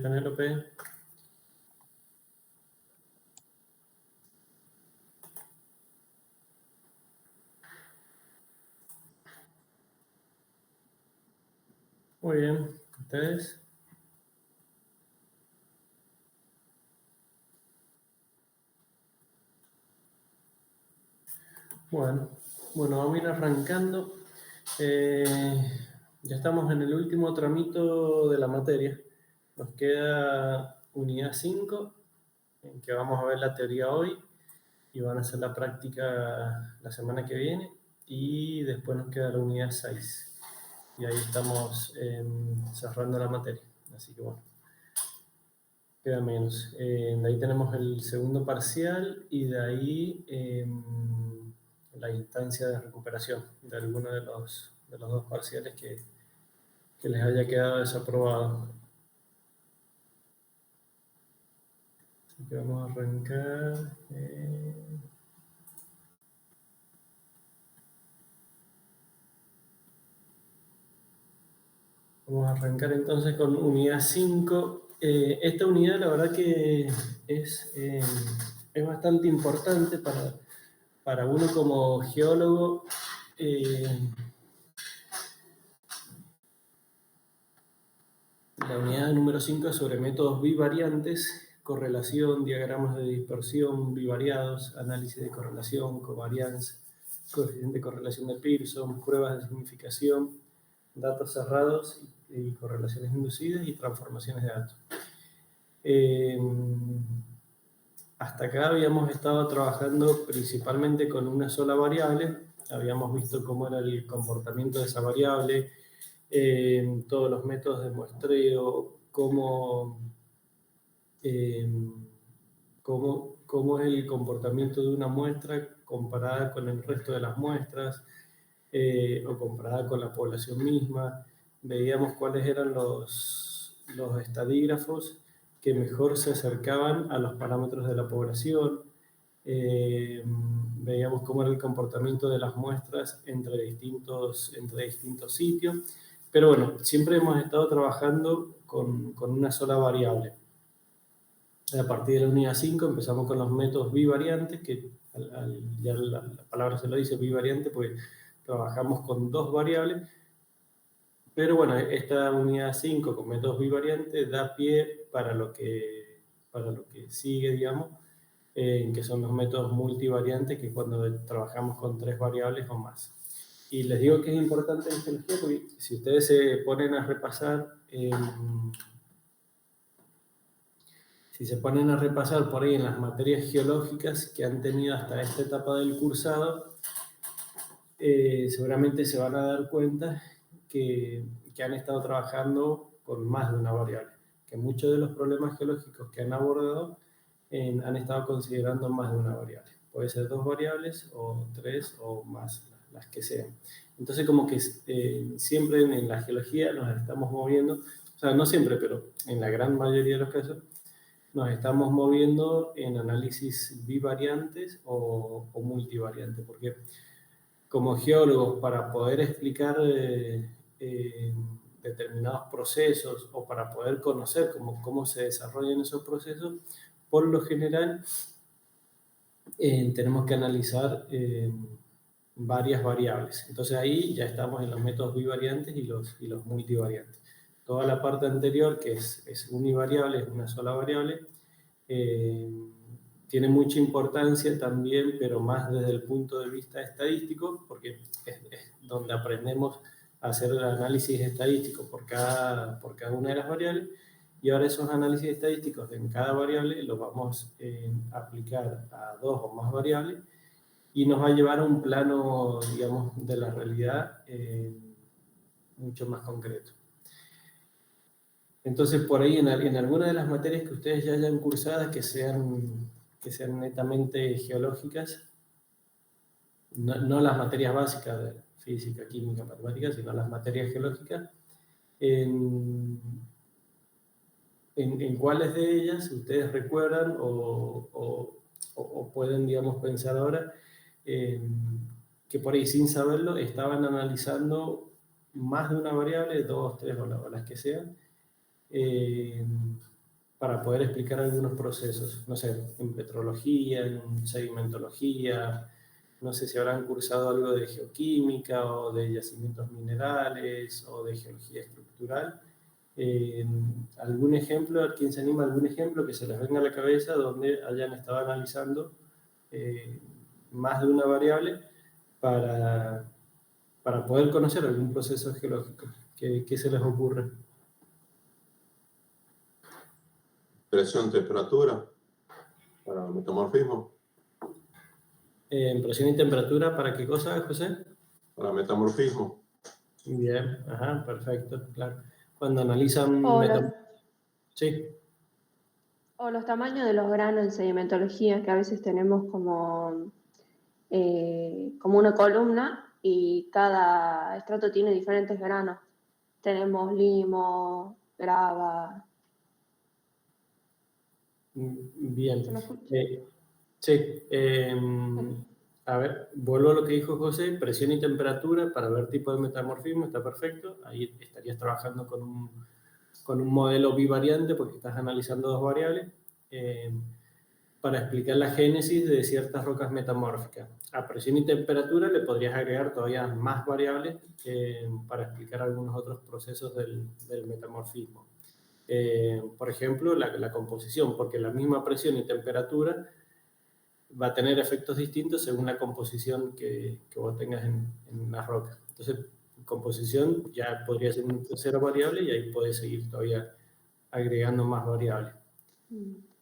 Penélope. Muy bien, ¿ustedes? Bueno, vamos a ir arrancando. Ya estamos en el último tramito de la materia. Nos queda unidad 5, en que vamos a ver la teoría hoy y van a hacer la práctica la semana que viene. Y después nos queda la unidad 6. Y ahí estamos cerrando la materia. Así que bueno, queda menos. De ahí tenemos el segundo parcial y de ahí la instancia de recuperación de alguno de los dos parciales que les haya quedado desaprobado. Así que vamos a arrancar. Vamos a arrancar entonces con unidad 5. Esta unidad la verdad que es bastante importante para uno como geólogo. La unidad número 5 es sobre métodos bivariantes, correlación, diagramas de dispersión bivariados, análisis de correlación, covariance, coeficiente de correlación de Pearson, pruebas de significación, datos cerrados y correlaciones inducidas y transformaciones de datos. Hasta acá habíamos estado trabajando principalmente con una sola variable. Habíamos visto cómo era el comportamiento de esa variable, todos los métodos de muestreo, cómo es el comportamiento de una muestra comparada con el resto de las muestras o comparada con la población misma. Veíamos cuáles eran los estadígrafos que mejor se acercaban a los parámetros de la población. Veíamos cómo era el comportamiento de las muestras entre distintos sitios. Pero bueno, siempre hemos estado trabajando con una sola variable. A partir de la unidad 5 empezamos con los métodos bivariantes, que ya la palabra se lo dice, bivariante, pues trabajamos con dos variables. Pero bueno, esta unidad 5 con métodos bivariantes da pie para lo que sigue, digamos, que son los métodos multivariantes, que es cuando trabajamos con 3 variables o más. Y les digo que es importante en geología porque si ustedes se ponen a repasar, por ahí en las materias geológicas que han tenido hasta esta etapa del cursado, seguramente se van a dar cuenta que han estado trabajando con más de una variable, que muchos de los problemas geológicos que han abordado han estado considerando más de una variable. Puede ser 2 variables o 3 o más, las que sean. Entonces como que siempre en la geología nos estamos moviendo, o sea, no siempre, pero en la gran mayoría de los casos, nos estamos moviendo en análisis bivariantes o multivariantes, porque como geólogos, para poder explicar determinados procesos o para poder conocer cómo se desarrollan esos procesos, por lo general tenemos que analizar varias variables. Entonces ahí ya estamos en los métodos bivariantes y los multivariantes. Toda la parte anterior, que es univariable, es una sola variable, tiene mucha importancia también, pero más desde el punto de vista estadístico, porque es donde aprendemos a hacer el análisis estadístico por cada una de las variables, y ahora esos análisis estadísticos en cada variable los vamos a aplicar a 2 o más variables, y nos va a llevar a un plano, digamos, de la realidad mucho más concreto. Entonces, por ahí, en alguna de las materias que ustedes ya hayan cursadas, que sean netamente geológicas, no las materias básicas de física, química, matemáticas, sino las materias geológicas, en cuáles de ellas ustedes recuerdan o pueden, digamos, pensar ahora que por ahí, sin saberlo, estaban analizando más de una variable, 2, 3 o las que sean, para poder explicar algunos procesos, no sé, en petrología, en sedimentología, no sé si habrán cursado algo de geoquímica o de yacimientos minerales o de geología estructural. ¿Algún ejemplo? ¿Quién se anima a algún ejemplo que se les venga a la cabeza donde hayan estado analizando más de una variable para poder conocer algún proceso geológico? ¿Qué se les ocurre? Presión, temperatura, para metamorfismo. ¿Presión y temperatura para qué cosa, José? Para metamorfismo. Bien, ajá, perfecto, claro. Cuando analizan... Sí. O los tamaños de los granos en sedimentología, que a veces tenemos como una columna y cada estrato tiene diferentes granos. Tenemos limo, grava. Bien. ¿Se me escucha? Sí. A ver, vuelvo a lo que dijo José, presión y temperatura para ver tipo de metamorfismo, está perfecto. Ahí estarías trabajando con un modelo bivariante porque estás analizando dos variables para explicar la génesis de ciertas rocas metamórficas. A presión y temperatura le podrías agregar todavía más variables para explicar algunos otros procesos del metamorfismo. Por ejemplo, la composición, porque la misma presión y temperatura va a tener efectos distintos según la composición que vos tengas en la roca. Entonces, composición ya podría ser una tercera variable y ahí puedes seguir todavía agregando más variables.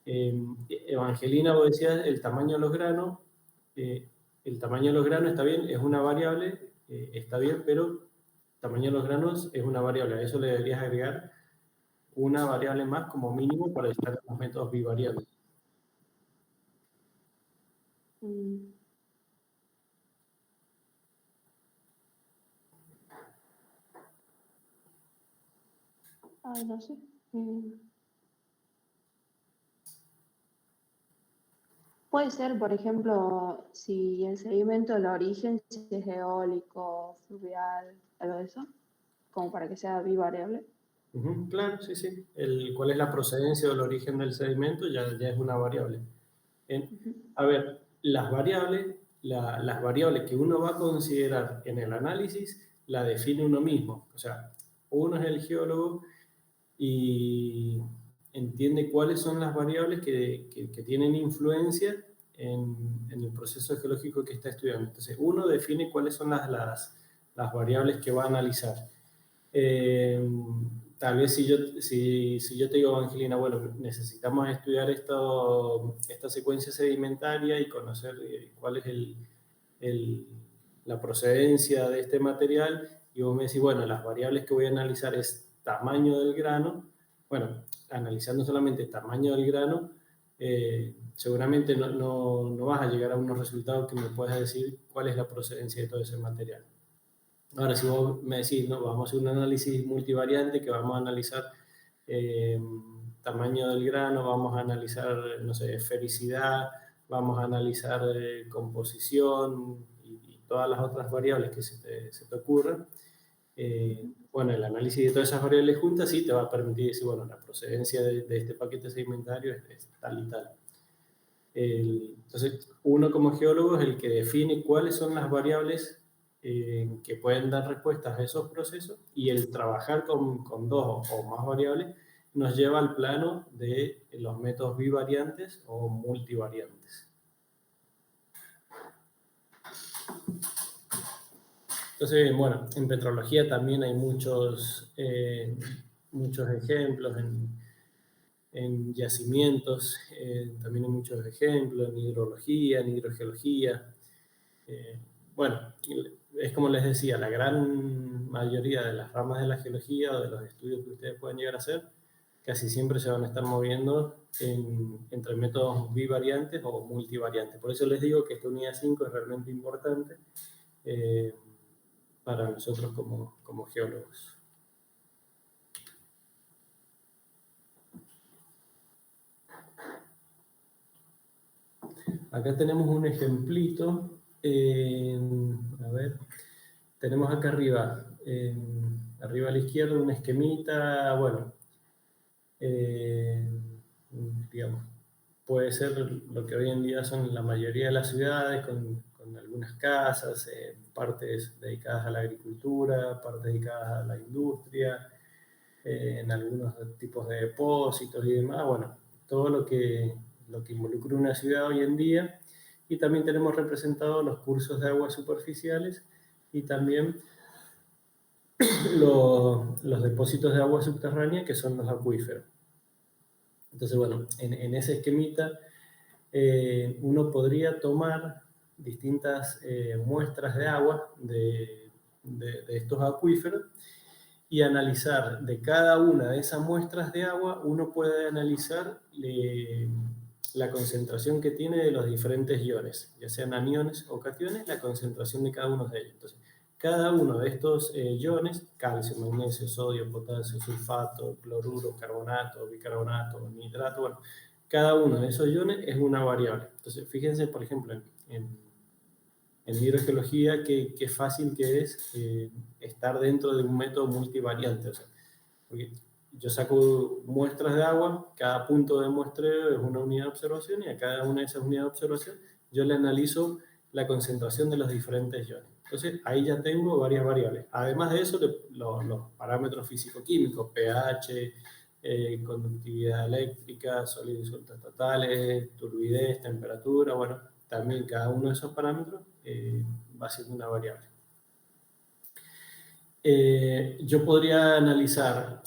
Evangelina, vos decías el tamaño de los granos. El tamaño de los granos está bien, es una variable, está bien, pero el tamaño de los granos es una variable. A eso le deberías agregar una variable más como mínimo para estar en los métodos bivariantes. Ay, no sé. Puede ser, por ejemplo, si el sedimento, el origen, si es eólico, fluvial, algo de eso, como para que sea bivariable. Claro, sí. ¿Cuál es la procedencia o el origen del sedimento? Ya es una variable. A ver, las variables que uno va a considerar en el análisis, la define uno mismo. O sea, uno es el geólogo y entiende cuáles son las variables que tienen influencia en el proceso geológico que está estudiando. Entonces, uno define cuáles son las variables que va a analizar. Tal vez si yo te digo, Angelina, bueno, necesitamos estudiar esta secuencia sedimentaria y conocer cuál es la procedencia de este material, y vos me decís, bueno, las variables que voy a analizar es tamaño del grano. Bueno, analizando solamente tamaño del grano, seguramente no vas a llegar a unos resultados que me puedas decir cuál es la procedencia de todo ese material. Ahora, si vos me decís, no, vamos a hacer un análisis multivariante que vamos a analizar tamaño del grano, vamos a analizar, no sé, esfericidad, vamos a analizar composición y todas las otras variables que se te ocurran. Bueno, el análisis de todas esas variables juntas sí te va a permitir decir, bueno, la procedencia de este paquete sedimentario es tal y tal. Entonces, uno como geólogo es el que define cuáles son las variables que pueden dar respuestas a esos procesos, y el trabajar con dos o más variables nos lleva al plano de los métodos bivariantes o multivariantes. Entonces, bueno, en petrología también hay muchos ejemplos, en yacimientos también hay muchos ejemplos, en hidrología, en hidrogeología. Bueno, es como les decía, la gran mayoría de las ramas de la geología o de los estudios que ustedes pueden llegar a hacer, casi siempre se van a estar moviendo entre métodos bivariantes o multivariantes. Por eso les digo que esta unidad 5 es realmente importante para nosotros como geólogos. Acá tenemos un ejemplito. A ver, tenemos acá arriba a la izquierda, un esquemita. Bueno, puede ser lo que hoy en día son la mayoría de las ciudades, con algunas casas, partes dedicadas a la agricultura, partes dedicadas a la industria, en algunos tipos de depósitos y demás. Bueno, todo lo que involucra una ciudad hoy en día. Y también tenemos representados los cursos de aguas superficiales y también los depósitos de agua subterránea, que son los acuíferos. Entonces, bueno, en ese esquemita uno podría tomar distintas muestras de agua de estos acuíferos y analizar de cada una de esas muestras de agua, uno puede analizar la concentración que tiene de los diferentes iones, ya sean aniones o cationes, la concentración de cada uno de ellos. Entonces, cada uno de estos iones, calcio, magnesio, sodio, potasio, sulfato, cloruro, carbonato, bicarbonato, nitrato, bueno, cada uno de esos iones es una variable. Entonces, fíjense, por ejemplo, en hidrogeología, qué fácil que es estar dentro de un método multivariante. O sea, porque yo saco muestras de agua, cada punto de muestreo es una unidad de observación y a cada una de esas unidades de observación yo le analizo la concentración de los diferentes iones. Entonces, ahí ya tengo varias variables. Además de eso, los parámetros físico-químicos, pH, conductividad eléctrica, sólidos disueltos totales, turbidez, temperatura, bueno, también cada uno de esos parámetros va siendo una variable. Yo podría analizar,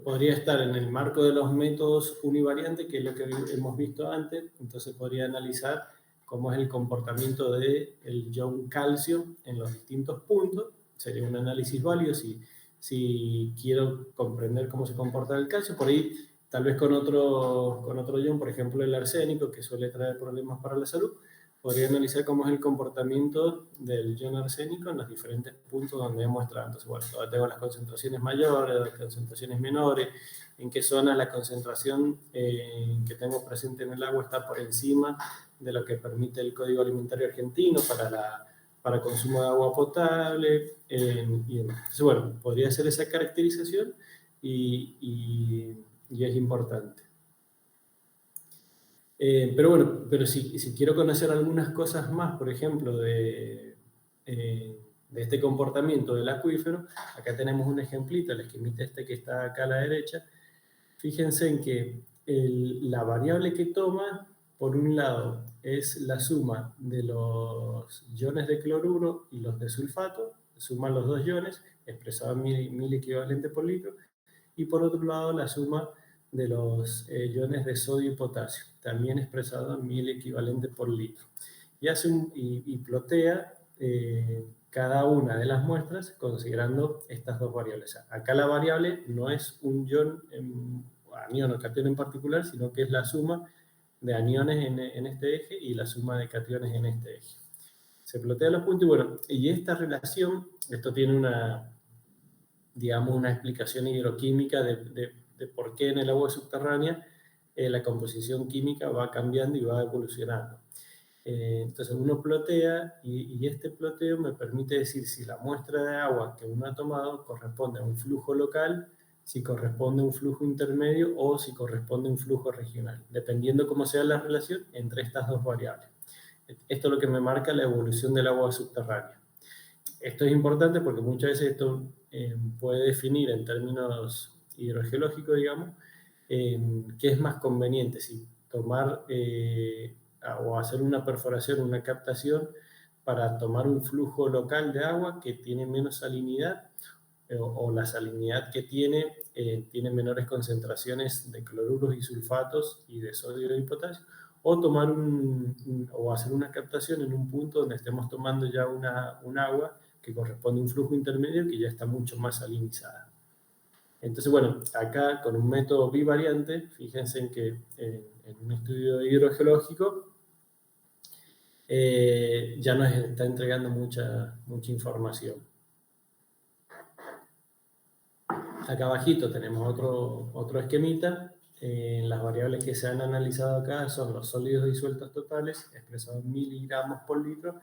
podría estar en el marco de los métodos univariantes, que es lo que hemos visto antes, entonces podría analizar cómo es el comportamiento del ion calcio en los distintos puntos. Sería un análisis válido si quiero comprender cómo se comporta el calcio. Por ahí, tal vez con otro ion, por ejemplo el arsénico, que suele traer problemas para la salud, podría analizar cómo es el comportamiento del ion arsénico en los diferentes puntos donde he mostrado. Entonces, bueno, todavía tengo las concentraciones mayores, las concentraciones menores, en qué zona la concentración que tengo presente en el agua está por encima de lo que permite el Código Alimentario Argentino para consumo de agua potable y demás. Entonces, bueno, podría hacer esa caracterización y es importante. Pero bueno, si quiero conocer algunas cosas más, por ejemplo, de este comportamiento del acuífero, acá tenemos un ejemplito, el esquemita este que está acá a la derecha. Fíjense en que la variable que toma, por un lado, es la suma de los iones de cloruro y los de sulfato, suman los dos iones, expresado en mil equivalentes por litro, y por otro lado la suma de los iones de sodio y potasio, también expresado en 1000 equivalentes por litro. Y plotea cada una de las muestras considerando estas dos variables. Acá la variable no es un ion, anión o catión en particular, sino que es la suma de aniones en este eje y la suma de cationes en este eje. Se plotea los puntos y bueno, y esta relación, esto tiene una explicación hidroquímica de por qué en el agua subterránea la composición química va cambiando y va evolucionando. Entonces uno plotea y este ploteo me permite decir si la muestra de agua que uno ha tomado corresponde a un flujo local, si corresponde a un flujo intermedio o si corresponde a un flujo regional, dependiendo cómo sea la relación entre estas dos variables. Esto es lo que me marca la evolución del agua subterránea. Esto es importante porque muchas veces esto puede definir en términos hidrogeológicos, digamos, qué es más conveniente, si tomar o hacer una perforación, una captación para tomar un flujo local de agua que tiene menos salinidad o la salinidad que tiene menores concentraciones de cloruros y sulfatos y de sodio y potasio, o tomar o hacer una captación en un punto donde estemos tomando ya un agua que corresponde a un flujo intermedio que ya está mucho más salinizada. Entonces, bueno, acá con un método bivariante, fíjense en que en un estudio hidrogeológico ya nos está entregando mucha información. Acá abajito tenemos otro esquemita. Las variables que se han analizado acá son los sólidos disueltos totales, expresados en miligramos por litro,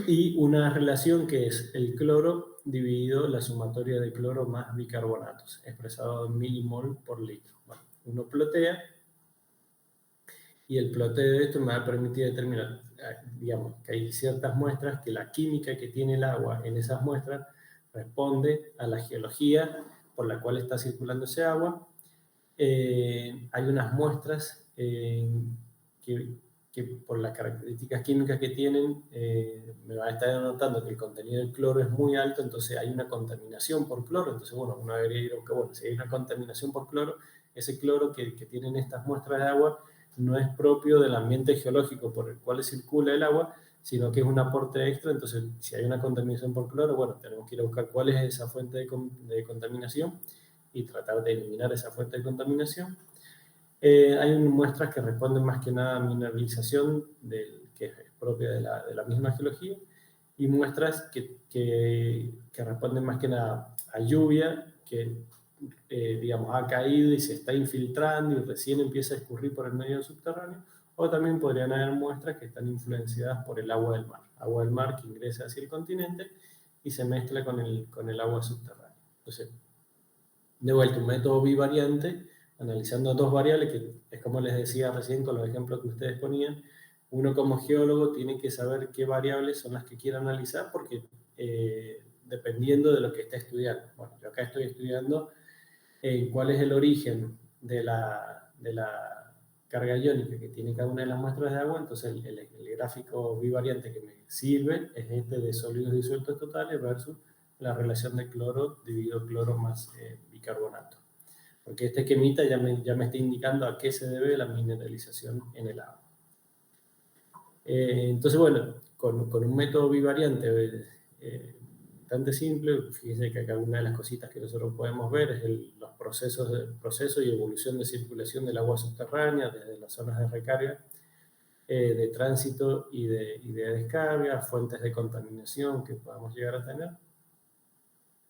y una relación que es el cloro dividido la sumatoria de cloro más bicarbonatos, expresado en milimol por litro. Bueno, uno plotea y el ploteo de esto me va a permitir determinar, digamos, que hay ciertas muestras que la química que tiene el agua en esas muestras responde a la geología por la cual está circulando ese agua. Hay unas muestras que por las características químicas que tienen, me va a estar anotando que el contenido del cloro es muy alto, entonces hay una contaminación por cloro. Entonces, bueno, uno debería ir, que bueno, si hay una contaminación por cloro, ese cloro que tienen estas muestras de agua no es propio del ambiente geológico por el cual circula el agua, sino que es un aporte extra. Entonces, si hay una contaminación por cloro, bueno, tenemos que ir a buscar cuál es esa fuente de contaminación y tratar de eliminar esa fuente de contaminación. Hay muestras que responden más que nada a mineralización, que es propia de la misma geología, y muestras que responden más que nada a lluvia, que digamos, ha caído y se está infiltrando y recién empieza a escurrir por el medio subterráneo, o también podrían haber muestras que están influenciadas por el agua del mar que ingresa hacia el continente y se mezcla con el agua subterránea. Entonces, de vuelta, un método bivariante, analizando dos variables, que es como les decía recién con los ejemplos que ustedes ponían. Uno como geólogo tiene que saber qué variables son las que quiere analizar, porque dependiendo de lo que está estudiando. Bueno, yo acá estoy estudiando cuál es el origen de la carga iónica que tiene cada una de las muestras de agua. Entonces el gráfico bivariante que me sirve es este de sólidos disueltos totales versus la relación de cloro dividido cloro más bicarbonato. Porque este esquemita ya me está indicando a qué se debe la mineralización en el agua. Entonces, bueno, con un método bivariante bastante simple, fíjense que acá una de las cositas que nosotros podemos ver es los procesos y evolución de circulación del agua subterránea desde las zonas de recarga, de tránsito y de descarga, fuentes de contaminación que podamos llegar a tener.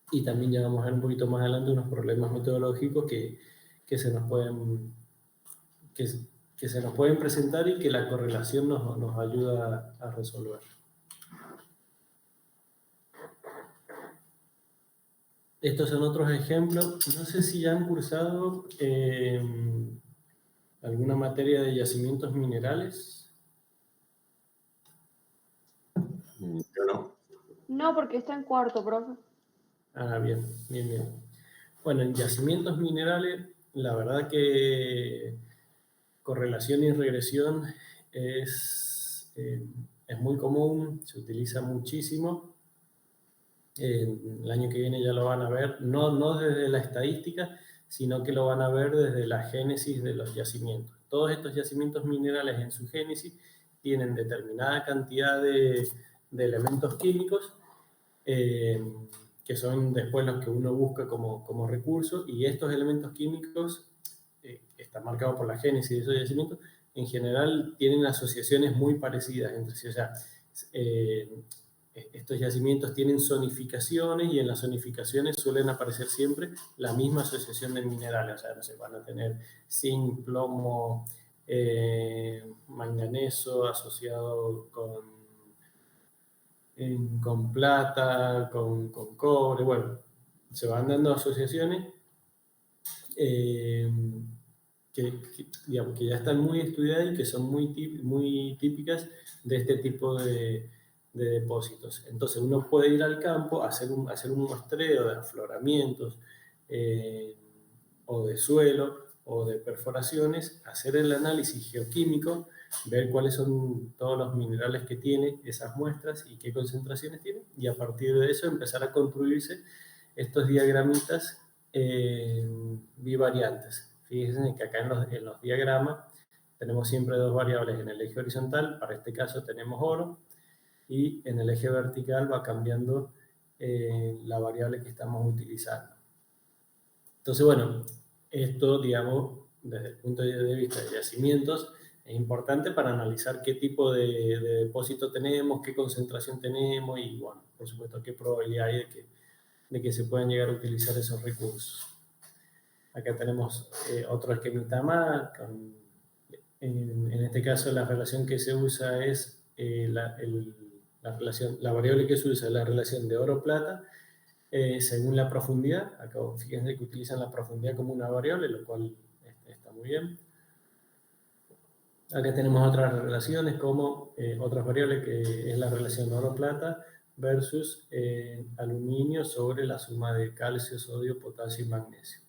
Y también ya vamos a ver un poquito más adelante unos problemas metodológicos que se nos pueden presentar y que la correlación nos ayuda a resolver. Estos son otros ejemplos. No sé si ya han cursado alguna materia de yacimientos minerales. Yo no. No, porque está en cuarto, profe. Ah, bien. Bueno, en yacimientos minerales, la verdad que correlación y regresión es muy común, se utiliza muchísimo. El año que viene ya lo van a ver, no desde la estadística, sino que lo van a ver desde la génesis de los yacimientos. Todos estos yacimientos minerales en su génesis tienen determinada cantidad de elementos químicos que son después los que uno busca como recurso, y estos elementos químicos están marcados por la génesis de esos yacimientos, en general tienen asociaciones muy parecidas entre sí. O sea, estos yacimientos tienen zonificaciones y en las zonificaciones suelen aparecer siempre la misma asociación de minerales. O sea, no sé, van a tener zinc, plomo, manganeso asociado con plata, con cobre. Bueno, se van dando asociaciones digamos, que ya están muy estudiadas y que son muy típicas de este tipo de depósitos. Entonces uno puede ir al campo, hacer un muestreo de afloramientos o de suelo o de perforaciones, hacer el análisis geoquímico, ver cuáles son todos los minerales que tiene esas muestras y qué concentraciones tienen, y a partir de eso empezar a construirse estos diagramitas bivariantes. Fíjense que acá en los diagramas tenemos siempre dos variables. En el eje horizontal, para este caso tenemos oro, y en el eje vertical va cambiando la variable que estamos utilizando. Entonces, bueno, esto, digamos, desde el punto de vista de yacimientos, es importante para analizar qué tipo de depósito tenemos, qué concentración tenemos y, bueno, por supuesto, qué probabilidad hay de que se puedan llegar a utilizar esos recursos. Acá tenemos otro esquemita más. En este caso, la relación que se usa es la variable que se usa es la relación de oro-plata según la profundidad. Acá fíjense que utilizan la profundidad como una variable, lo cual está muy bien. Acá tenemos otras relaciones como otras variables que es la relación oro-plata versus aluminio sobre la suma de calcio, sodio, potasio y magnesio.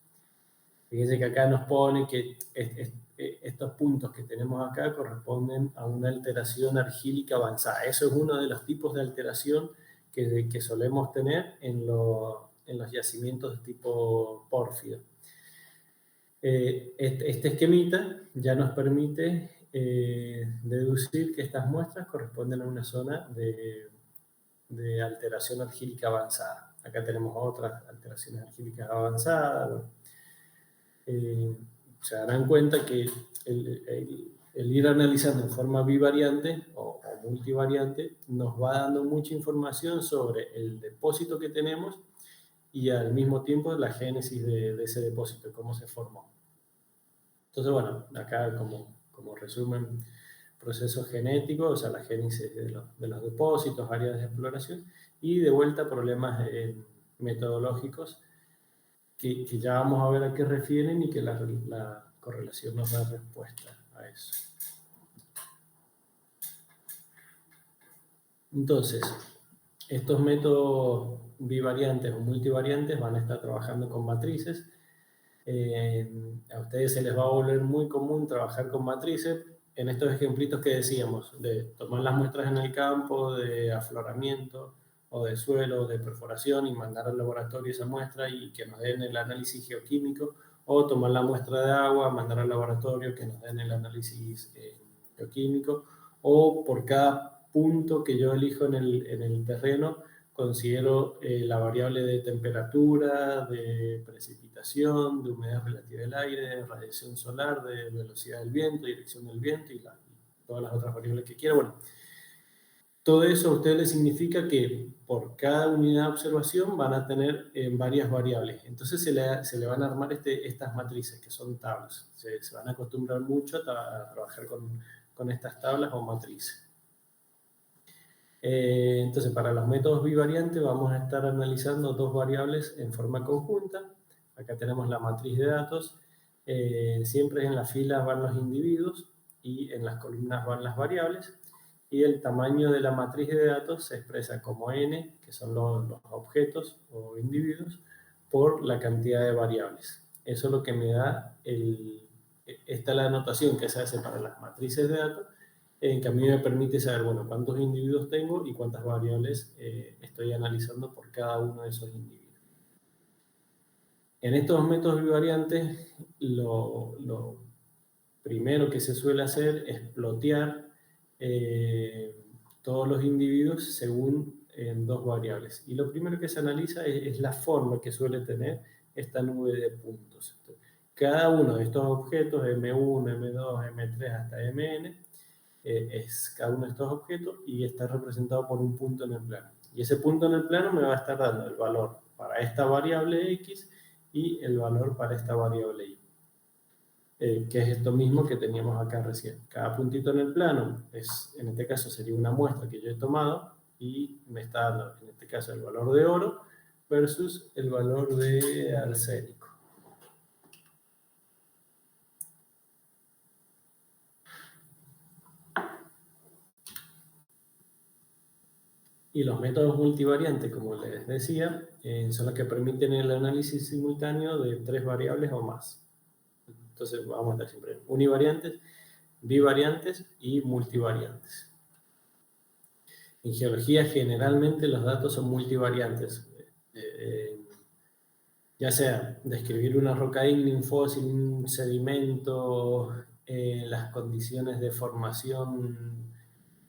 Fíjense que acá nos pone que estos puntos que tenemos acá corresponden a una alteración argílica avanzada. Eso es uno de los tipos de alteración que solemos tener en los yacimientos de tipo pórfido. Este esquemita ya nos permite deducir que estas muestras corresponden a una zona de alteración argílica avanzada. Acá tenemos otras alteraciones argílicas avanzadas. Bueno, se darán cuenta que el ir analizando en forma bivariante o multivariante nos va dando mucha información sobre el depósito que tenemos y al mismo tiempo la génesis de ese depósito, cómo se formó. Entonces, bueno, acá como resumen, procesos genéticos, o sea, la génesis de los depósitos, áreas de exploración, y de vuelta problemas metodológicos que ya vamos a ver a qué refieren y que la correlación nos da respuesta a eso. Entonces, estos métodos bivariantes o multivariantes van a estar trabajando con matrices. A ustedes se les va a volver muy común trabajar con matrices en estos ejemplitos que decíamos, de tomar las muestras en el campo, de afloramiento o de suelo, de perforación y mandar al laboratorio esa muestra y que nos den el análisis geoquímico, o tomar la muestra de agua, mandar al laboratorio que nos den el análisis geoquímico, o por cada punto que yo elijo en el terreno, considero la variable de temperatura, de precipitación, de humedad relativa del aire, de radiación solar, de velocidad del viento, dirección del viento y todas las otras variables que quiera. Bueno, todo eso a ustedes les significa que por cada unidad de observación van a tener varias variables. Entonces se le van a armar estas matrices que son tablas. Se van a acostumbrar mucho a trabajar con estas tablas o matrices. Entonces, para los métodos bivariantes vamos a estar analizando dos variables en forma conjunta. Acá tenemos la matriz de datos. Siempre en las filas van los individuos y en las columnas van las variables. Y el tamaño de la matriz de datos se expresa como n, que son los objetos o individuos, por la cantidad de variables. Eso es lo que me da esta es la anotación que se hace para las matrices de datos, que a mí me permite saber, bueno, cuántos individuos tengo y cuántas variables estoy analizando por cada uno de esos individuos. En estos métodos bivariantes, lo primero que se suele hacer es plotear todos los individuos según dos variables. Y lo primero que se analiza es la forma que suele tener esta nube de puntos. Entonces, cada uno de estos objetos, M1, M2, M3 hasta Mn, es cada uno de estos objetos y está representado por un punto en el plano. Y ese punto en el plano me va a estar dando el valor para esta variable X y el valor para esta variable Y. Que es esto mismo que teníamos acá recién. Cada puntito en el plano, en este caso sería una muestra que yo he tomado y me está dando, en este caso, el valor de oro versus el valor de arsénico. Y los métodos multivariantes, como les decía, son los que permiten el análisis simultáneo de tres variables o más. Entonces vamos a estar siempre univariantes, bivariantes y multivariantes. En geología generalmente los datos son multivariantes. Ya sea describir una roca ígnea, un fósil, un sedimento, las condiciones de formación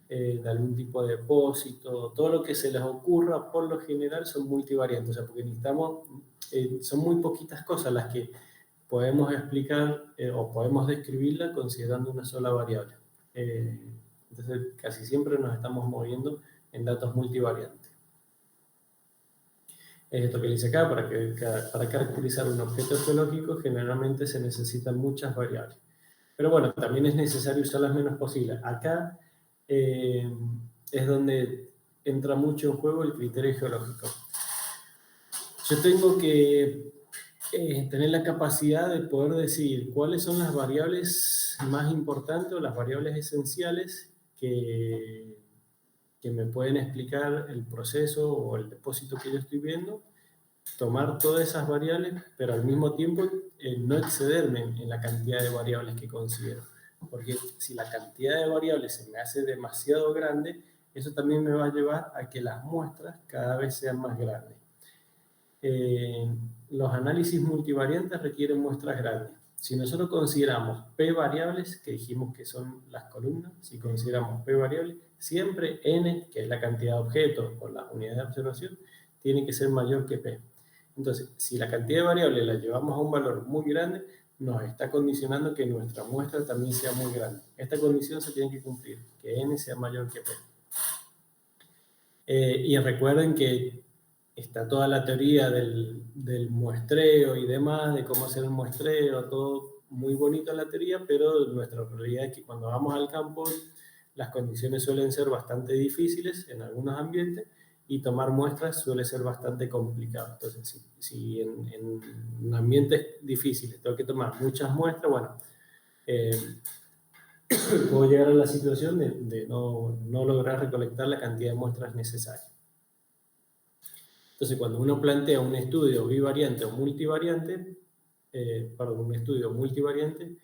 de algún tipo de depósito, todo lo que se les ocurra, por lo general son multivariantes, o sea, porque necesitamos, son muy poquitas cosas las que podemos explicar o podemos describirla considerando una sola variable. Entonces, casi siempre nos estamos moviendo en datos multivariantes. Esto que dice acá, para caracterizar un objeto geológico, generalmente se necesitan muchas variables. Pero bueno, también es necesario usar las menos posibles. Acá es donde entra mucho en juego el criterio geológico. Yo tengo que tener la capacidad de poder decidir cuáles son las variables más importantes o las variables esenciales que me pueden explicar el proceso o el depósito que yo estoy viendo, tomar todas esas variables, pero al mismo tiempo no excederme en la cantidad de variables que considero. Porque si la cantidad de variables se me hace demasiado grande, eso también me va a llevar a que las muestras cada vez sean más grandes. Los análisis multivariantes requieren muestras grandes. Si nosotros consideramos P variables, que dijimos que son las columnas, si consideramos P variables, siempre N, que es la cantidad de objetos por las unidades de observación, tiene que ser mayor que P. Entonces, si la cantidad de variables la llevamos a un valor muy grande, nos está condicionando que nuestra muestra también sea muy grande. Esta condición se tiene que cumplir, que N sea mayor que P. Y recuerden que está toda la teoría del muestreo y demás, de cómo hacer el muestreo, todo muy bonito en la teoría, pero nuestra realidad es que cuando vamos al campo, las condiciones suelen ser bastante difíciles en algunos ambientes y tomar muestras suele ser bastante complicado. Entonces, si en ambientes difíciles tengo que tomar muchas muestras, bueno, puedo llegar a la situación de no lograr recolectar la cantidad de muestras necesarias. Entonces, cuando uno plantea un estudio bivariante o multivariante, un estudio multivariante,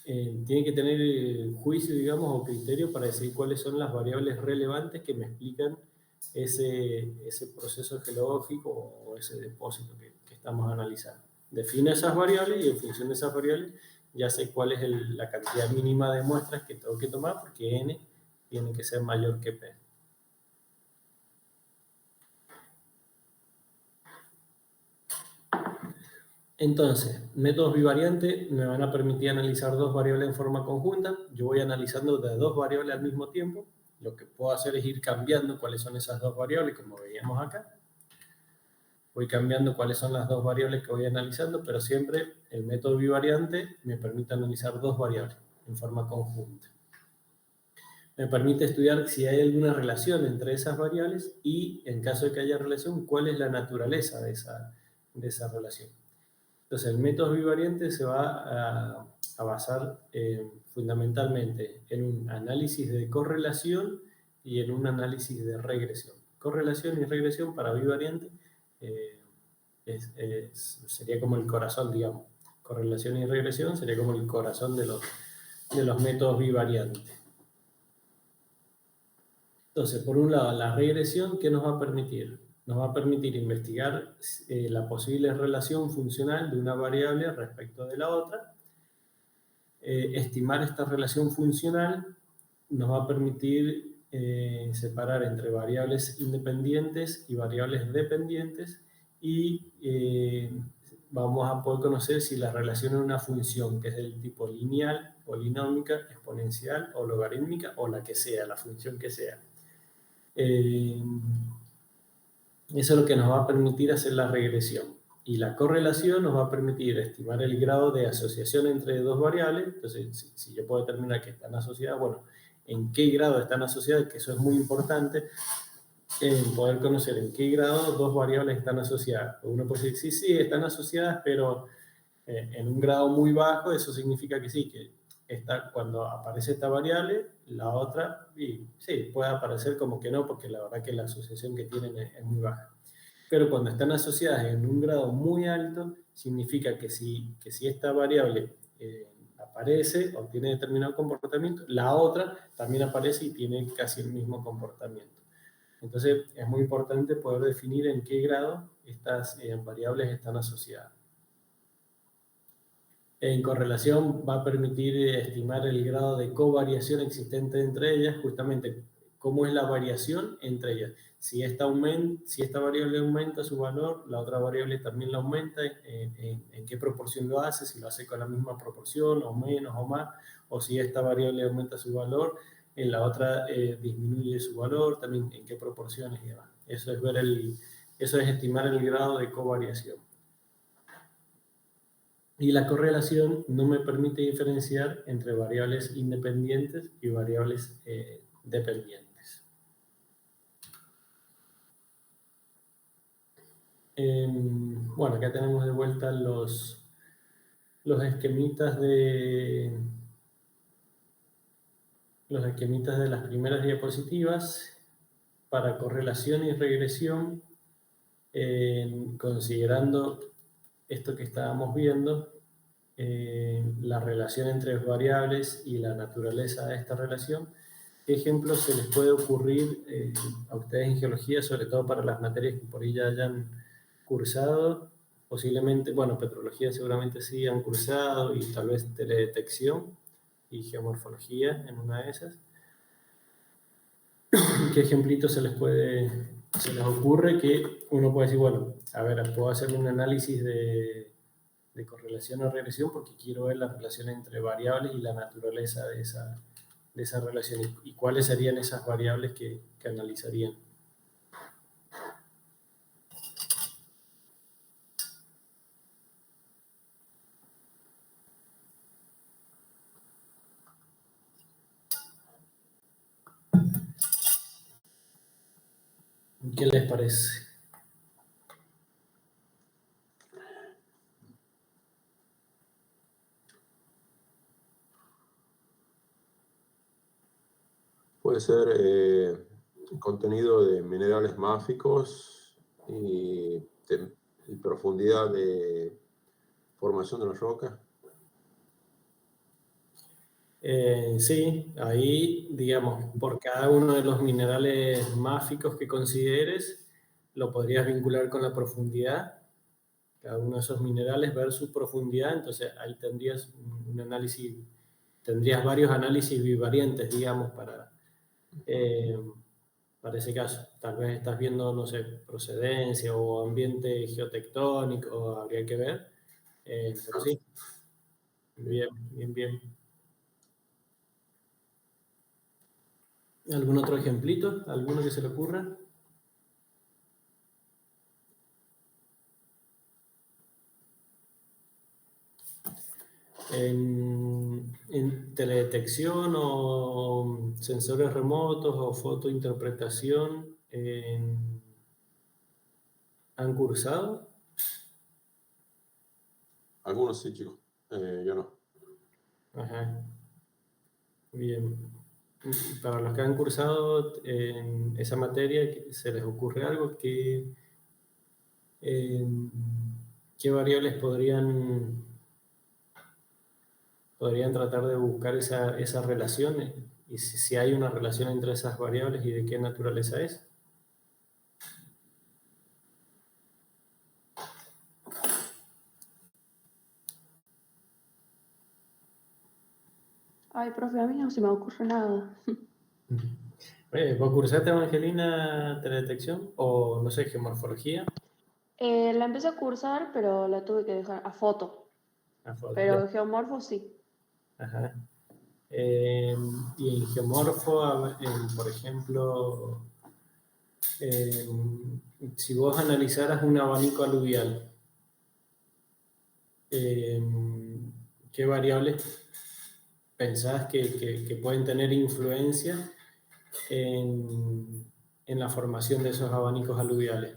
tiene que tener juicio, digamos, o criterio para decir cuáles son las variables relevantes que me explican ese proceso geológico o ese depósito que estamos analizando. Defino esas variables y en función de esas variables ya sé cuál es la cantidad mínima de muestras que tengo que tomar porque N tiene que ser mayor que P. Entonces, métodos bivariantes me van a permitir analizar dos variables en forma conjunta. Yo voy analizando de dos variables al mismo tiempo. Lo que puedo hacer es ir cambiando cuáles son esas dos variables, como veíamos acá. Voy cambiando cuáles son las dos variables que voy analizando, pero siempre el método bivariante me permite analizar dos variables en forma conjunta. Me permite estudiar si hay alguna relación entre esas variables y, en caso de que haya relación, cuál es la naturaleza de esa relación. Entonces, el método bivariante se va a basar fundamentalmente en un análisis de correlación y en un análisis de regresión. Correlación y regresión para bivariante sería como el corazón, digamos. Correlación y regresión sería como el corazón de los métodos bivariantes. Entonces, por un lado, la regresión, ¿qué nos va a permitir? Nos va a permitir investigar la posible relación funcional de una variable respecto de la otra. Estimar esta relación funcional nos va a permitir separar entre variables independientes y variables dependientes y vamos a poder conocer si la relación es una función que es del tipo lineal, polinómica, exponencial o logarítmica o la que sea, la función que sea. Eso es lo que nos va a permitir hacer la regresión. Y la correlación nos va a permitir estimar el grado de asociación entre dos variables. Entonces, si yo puedo determinar que están asociadas, bueno, en qué grado están asociadas, que eso es muy importante, poder conocer en qué grado dos variables están asociadas. Uno puede decir, sí, están asociadas, pero en un grado muy bajo, eso significa que sí, que cuando aparece esta variable, la otra, y sí, puede aparecer como que no, porque la verdad que la asociación que tienen es muy baja. Pero cuando están asociadas en un grado muy alto, significa que si esta variable aparece o tiene determinado comportamiento, la otra también aparece y tiene casi el mismo comportamiento. Entonces, es muy importante poder definir en qué grado estas variables están asociadas. En correlación va a permitir estimar el grado de covariación existente entre ellas, justamente cómo es la variación entre ellas. Si esta variable aumenta su valor, la otra variable también la aumenta, en qué proporción lo hace, si lo hace con la misma proporción o menos o más, o si esta variable aumenta su valor, en la otra disminuye su valor, también en qué proporciones y demás. Eso es estimar el grado de covariación. Y la correlación no me permite diferenciar entre variables independientes y variables dependientes. Bueno, acá tenemos de vuelta los esquemitas de las primeras diapositivas para correlación y regresión, considerando esto que estábamos viendo, la relación entre variables y la naturaleza de esta relación. ¿Qué ejemplos se les puede ocurrir a ustedes en geología, sobre todo para las materias que por ahí ya hayan cursado? Posiblemente, bueno, petrología seguramente sí han cursado, y tal vez teledetección y geomorfología en una de esas. ¿Qué ejemplitos se les ocurre que uno puede decir, bueno, a ver, puedo hacer un análisis de correlación o regresión porque quiero ver la relación entre variables y la naturaleza de esa relación, y cuáles serían esas variables que analizarían? ¿Qué les parece? Puede ser contenido de minerales máficos y profundidad de formación de la roca. Sí, ahí, digamos, por cada uno de los minerales máficos que consideres, lo podrías vincular con la profundidad. Cada uno de esos minerales versus profundidad, entonces ahí tendrías un análisis, tendrías varios análisis bivariantes, digamos, para ese caso. Tal vez estás viendo, no sé, procedencia o ambiente geotectónico, habría que ver. Pero sí, bien, bien, bien. ¿Algún otro ejemplito? ¿Alguno que se le ocurra? En teledetección o sensores remotos o fotointerpretación, ¿han cursado? Algunos sí, chicos. Yo no. Ajá. Bien. Para los que han cursado en esa materia, ¿se les ocurre algo? ¿Qué variables podrían tratar de buscar esa relación? Y si hay una relación entre esas variables y de qué naturaleza es. Ay, profe, a mí no se me ocurre nada. ¿Vos cursaste, Evangelina, teledetección o, no sé, geomorfología? La empecé a cursar, pero la tuve que dejar a foto. Pero geomorfo sí. Ajá. Y en geomorfo, por ejemplo, si vos analizaras un abanico aluvial, ¿qué variables pensás que pueden tener influencia en la formación de esos abanicos aluviales?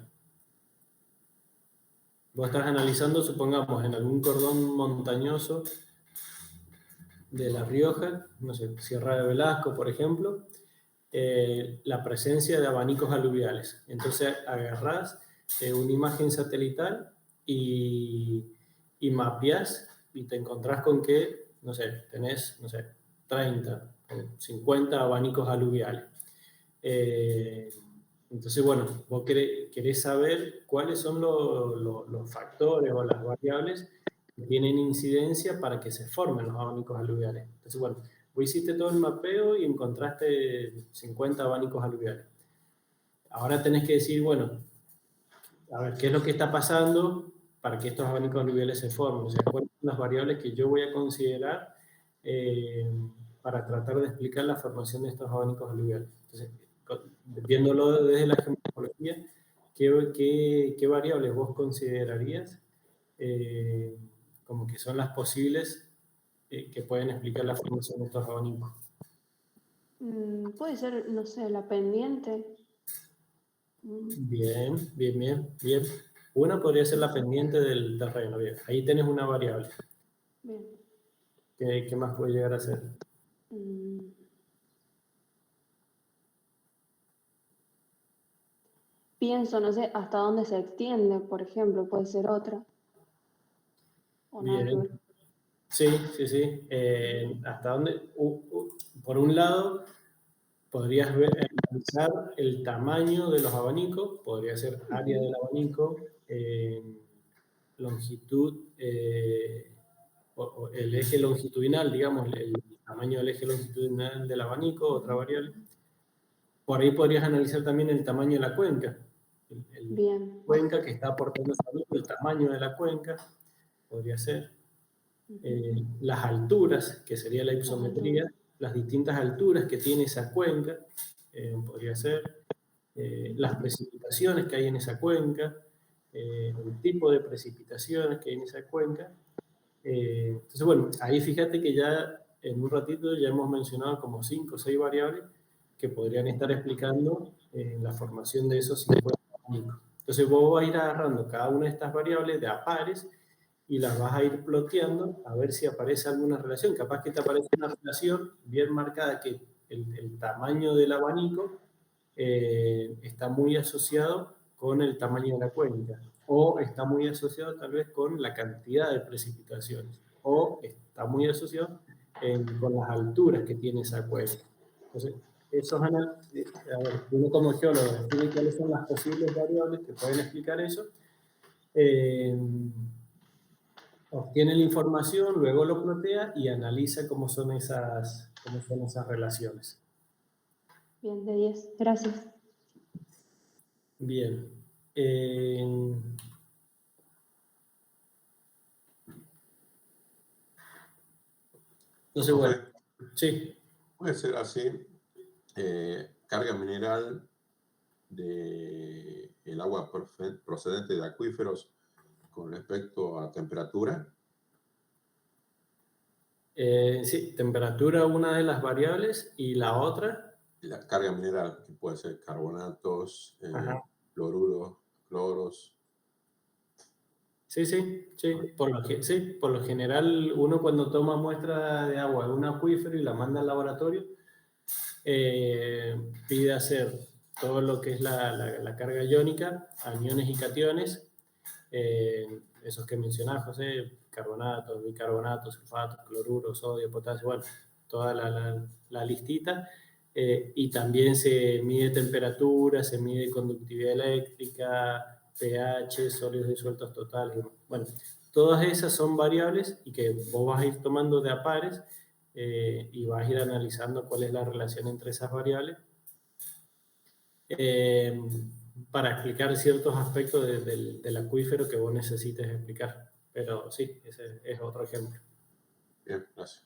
Vos estás analizando, supongamos, en algún cordón montañoso de La Rioja, no sé, Sierra de Velasco, por ejemplo, la presencia de abanicos aluviales. Entonces agarrás una imagen satelital y mapeás y te encontrás con que, no sé, tenés, no sé, 30, 50 abanicos aluviales. Entonces, bueno, vos querés saber cuáles son los factores o las variables que tienen incidencia para que se formen los abanicos aluviales. Entonces, bueno, vos hiciste todo el mapeo y encontraste 50 abanicos aluviales. Ahora tenés que decir, bueno, a ver, ¿qué es lo que está pasando para que estos abanicos aluviales se formen? O sea, ¿cuáles son las variables que yo voy a considerar para tratar de explicar la formación de estos abanicos aluviales? Entonces, viéndolo desde la geomorfología, ¿qué variables vos considerarías como que son las posibles que pueden explicar la formación de estos abanicos? Puede ser, no sé, la pendiente. Bien, bien, bien, bien. Una podría ser la pendiente del terreno. Bien, ahí tenés una variable. Bien. ¿Qué más puede llegar a ser? Pienso, no sé, hasta dónde se extiende, por ejemplo, puede ser otra. ¿O nada que ver? Bien. Sí. Hasta dónde, por un lado, podrías analizar el tamaño de los abanicos, podría ser área del abanico, longitud, o el eje longitudinal, digamos, el tamaño del eje longitudinal del abanico, otra variable. Por ahí podrías analizar también el tamaño de la cuenca. Bien. Cuenca que está aportando ese abanico, el tamaño de la cuenca, podría ser. Las alturas, que sería la hipometría, las distintas alturas que tiene esa cuenca, podría ser. Las precipitaciones que hay en esa cuenca, el tipo de precipitaciones que hay en esa cuenca. Entonces, bueno, ahí fíjate que ya en un ratito ya hemos mencionado como 5 o 6 variables que podrían estar explicando la formación de esos 50 abanicos. Entonces vos vas a ir agarrando cada una de estas variables de a pares y las vas a ir ploteando a ver si aparece alguna relación. Capaz que te aparece una relación bien marcada que el tamaño del abanico está muy asociado con el tamaño de la cuenca, o está muy asociado tal vez con la cantidad de precipitaciones, o está muy asociado con las alturas que tiene esa cuenca. Entonces, uno como geólogo define cuáles son las posibles variables que pueden explicar eso, obtiene la información, luego lo plotea y analiza cómo son esas relaciones. Bien, de 10. Gracias. Bien. Entonces, bueno, sí. Puede ser así, carga mineral del agua procedente de acuíferos con respecto a temperatura. Sí, temperatura una de las variables y la otra. La carga mineral, que puede ser carbonatos, cloruros, cloros. Sí. Por lo general, uno cuando toma muestra de agua de un acuífero y la manda al laboratorio, pide hacer todo lo que es la carga iónica, aniones y cationes, esos que mencionás, José, carbonatos, bicarbonatos, sulfatos, cloruro, sodio, potasio, bueno, toda la listita. Y también se mide temperatura, se mide conductividad eléctrica, pH, sólidos disueltos totales. Bueno, todas esas son variables y que vos vas a ir tomando de a pares y vas a ir analizando cuál es la relación entre esas variables para explicar ciertos aspectos del acuífero que vos necesites explicar. Pero sí, ese es otro ejemplo. Bien, gracias.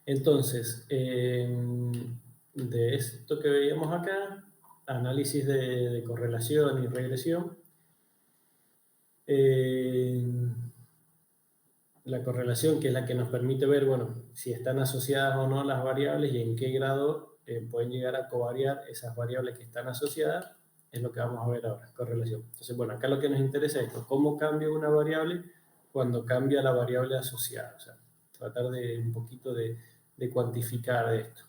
Entonces, de esto que veíamos acá, análisis de correlación y regresión. La correlación, que es la que nos permite ver, bueno, si están asociadas o no las variables y en qué grado pueden llegar a covariar esas variables que están asociadas, es lo que vamos a ver ahora, correlación. Entonces, bueno, acá lo que nos interesa es esto, cómo cambia una variable cuando cambia la variable asociada. O sea, tratar de un poquito de cuantificar esto.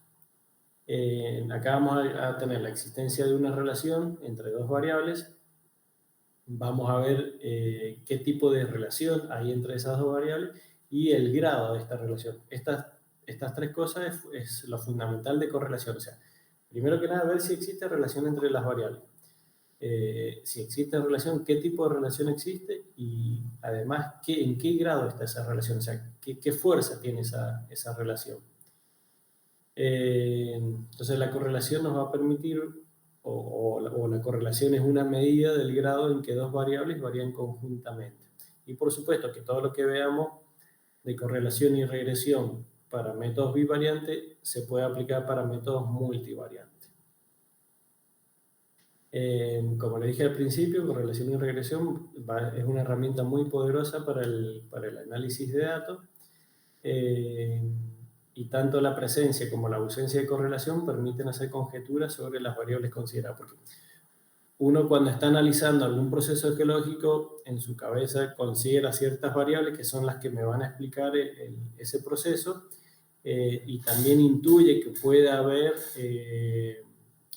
Acá vamos a tener la existencia de una relación entre dos variables. Vamos a ver qué tipo de relación hay entre esas dos variables y el grado de esta relación. Estas tres cosas es lo fundamental de correlación. O sea, primero que nada, ver si existe relación entre las variables. Si existe relación, qué tipo de relación existe y además en qué grado está esa relación, o sea, qué fuerza tiene esa relación. Entonces la correlación nos va a permitir, o la correlación es una medida del grado en que dos variables varían conjuntamente. Y por supuesto que todo lo que veamos de correlación y regresión para métodos bivariantes se puede aplicar para métodos multivariantes. Como le dije al principio, correlación y regresión es una herramienta muy poderosa para el análisis de datos. y tanto la presencia como la ausencia de correlación permiten hacer conjeturas sobre las variables consideradas. Porque uno, cuando está analizando algún proceso geológico, en su cabeza considera ciertas variables que son las que me van a explicar ese proceso, y también intuye que puede haber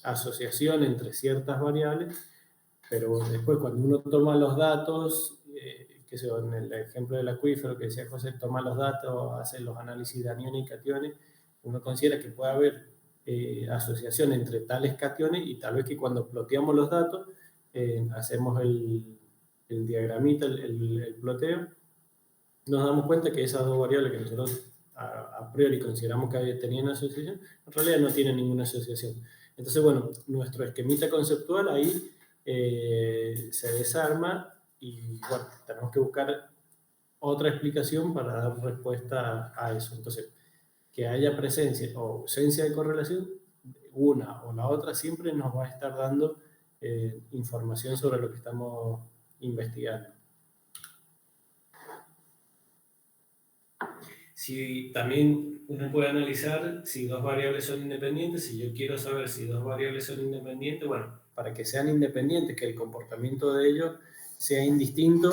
asociación entre ciertas variables, pero después cuando uno toma los datos, que sea en el ejemplo del acuífero que decía José, toma los datos, hace los análisis de aniones y cationes, uno considera que puede haber asociación entre tales cationes, y tal vez que cuando ploteamos los datos, hacemos el diagramita, el ploteo, nos damos cuenta que esas dos variables que nosotros a priori consideramos que tenían asociación, en realidad no tienen ninguna asociación. Entonces, bueno, nuestro esquemita conceptual ahí se desarma, y bueno, tenemos que buscar otra explicación para dar respuesta a eso. Entonces, que haya presencia o ausencia de correlación, una o la otra siempre nos va a estar dando información sobre lo que estamos investigando. Si también uno puede analizar si dos variables son independientes, si yo quiero saber si dos variables son independientes, bueno, para que sean independientes, que el comportamiento de ellos sea indistinto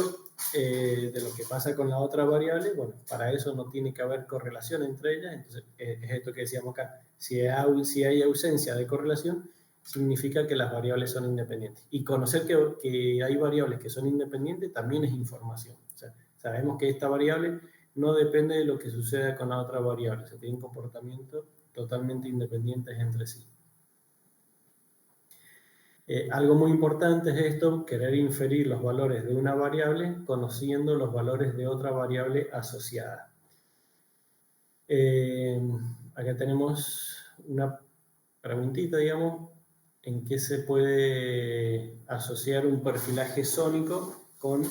de lo que pasa con la otra variable, bueno, para eso no tiene que haber correlación entre ellas. Entonces, es esto que decíamos acá, si hay ausencia de correlación, significa que las variables son independientes. Y conocer que hay variables que son independientes también es información. O sea, sabemos que esta variable no depende de lo que suceda con la otra variable, se tienen comportamientos totalmente independientes entre sí. Algo muy importante es esto, querer inferir los valores de una variable conociendo los valores de otra variable asociada. Acá tenemos una preguntita, digamos, en qué se puede asociar un perfilaje sónico con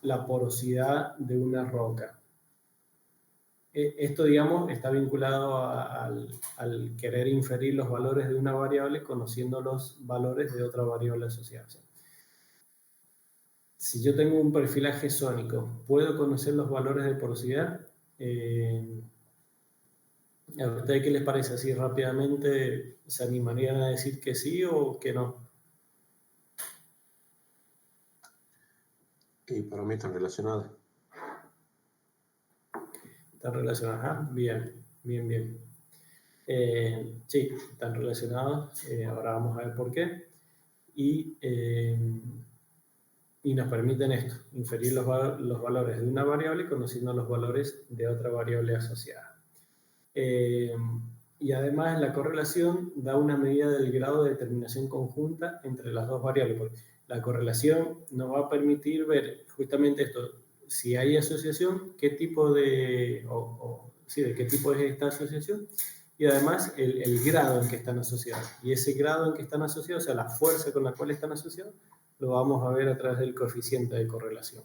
la porosidad de una roca. Esto, digamos, está vinculado al querer inferir los valores de una variable conociendo los valores de otra variable asociada. Si yo tengo un perfilaje sónico, ¿puedo conocer los valores de porosidad? ¿A ustedes qué les parece así rápidamente? ¿Se animarían a decir que sí o que no? Y para mí están relacionadas. Están relacionadas, bien. Sí, están relacionados, ahora vamos a ver por qué. Y nos permiten esto, inferir los valores de una variable conociendo los valores de otra variable asociada. Y además la correlación da una medida del grado de determinación conjunta entre las dos variables, porque la correlación nos va a permitir ver justamente esto, si hay asociación, qué tipo de qué tipo es esta asociación, y además el grado en que están asociados. Y ese grado en que están asociados, o sea, la fuerza con la cual están asociados, lo vamos a ver a través del coeficiente de correlación.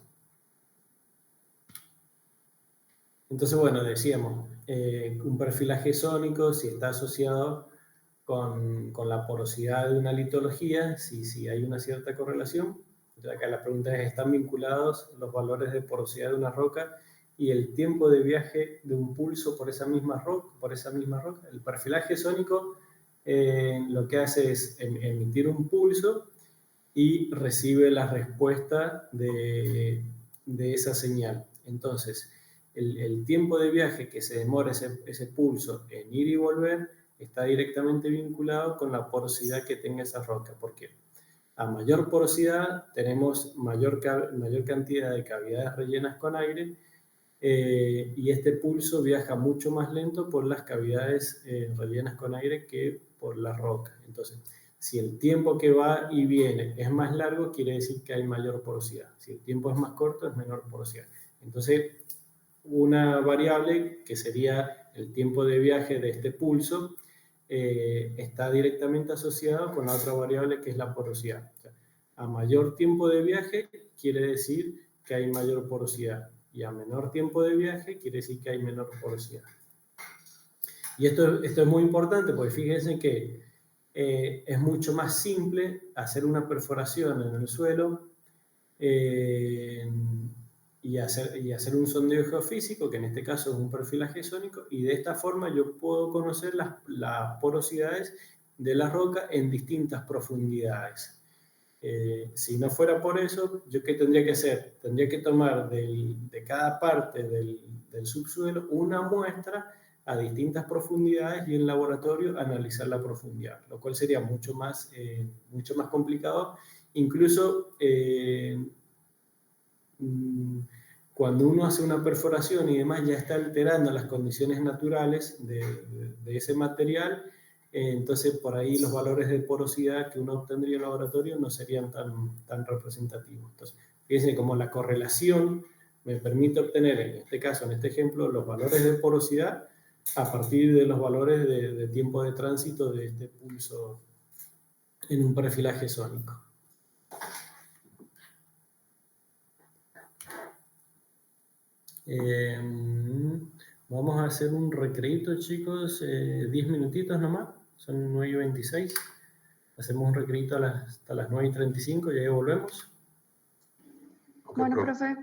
Entonces, bueno, decíamos, un perfilaje sónico, si está asociado con la porosidad de una litología, si hay una cierta correlación. Entonces, acá la pregunta es, ¿están vinculados los valores de porosidad de una roca y el tiempo de viaje de un pulso por esa misma roca? El perfilaje sónico lo que hace es emitir un pulso y recibe la respuesta de esa señal. Entonces, el tiempo de viaje que se demora ese pulso en ir y volver está directamente vinculado con la porosidad que tenga esa roca, porque a mayor porosidad tenemos mayor cantidad de cavidades rellenas con aire, y este pulso viaja mucho más lento por las cavidades rellenas con aire que por la roca. Entonces, si el tiempo que va y viene es más largo, quiere decir que hay mayor porosidad. Si el tiempo es más corto, es menor porosidad. Entonces, una variable que sería el tiempo de viaje de este pulso está directamente asociado con la otra variable que es la porosidad. O sea, a mayor tiempo de viaje quiere decir que hay mayor porosidad, y a menor tiempo de viaje quiere decir que hay menor porosidad. Y esto es muy importante porque fíjense que es mucho más simple hacer una perforación en el suelo y hacer un sondeo geofísico, que en este caso es un perfilaje sónico, y de esta forma yo puedo conocer las porosidades de la roca en distintas profundidades. Si no fuera por eso, ¿yo qué tendría que hacer? Tendría que tomar de cada parte del subsuelo una muestra a distintas profundidades y en laboratorio analizar la profundidad, lo cual sería mucho más complicado. Incluso cuando uno hace una perforación y demás, ya está alterando las condiciones naturales de ese material, entonces por ahí los valores de porosidad que uno obtendría en el laboratorio no serían tan representativos. Entonces, fíjense cómo la correlación me permite obtener, en este caso, en este ejemplo, los valores de porosidad a partir de los valores de tiempo de tránsito de este pulso en un perfilaje sónico. Vamos a hacer un recreito, chicos, 10 minutitos nomás, son 9:26. Hacemos un recreito hasta las 9:35 y ahí volvemos. Okay, bueno, profe.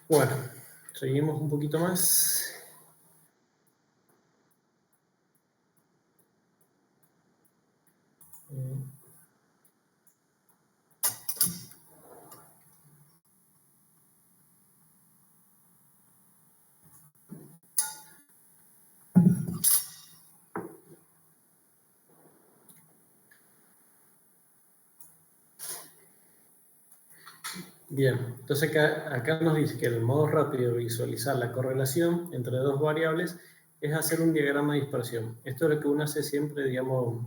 Bueno, seguimos un poquito más. Bien, entonces acá nos dice que el modo rápido de visualizar la correlación entre dos variables es hacer un diagrama de dispersión. Esto es lo que uno hace siempre, digamos,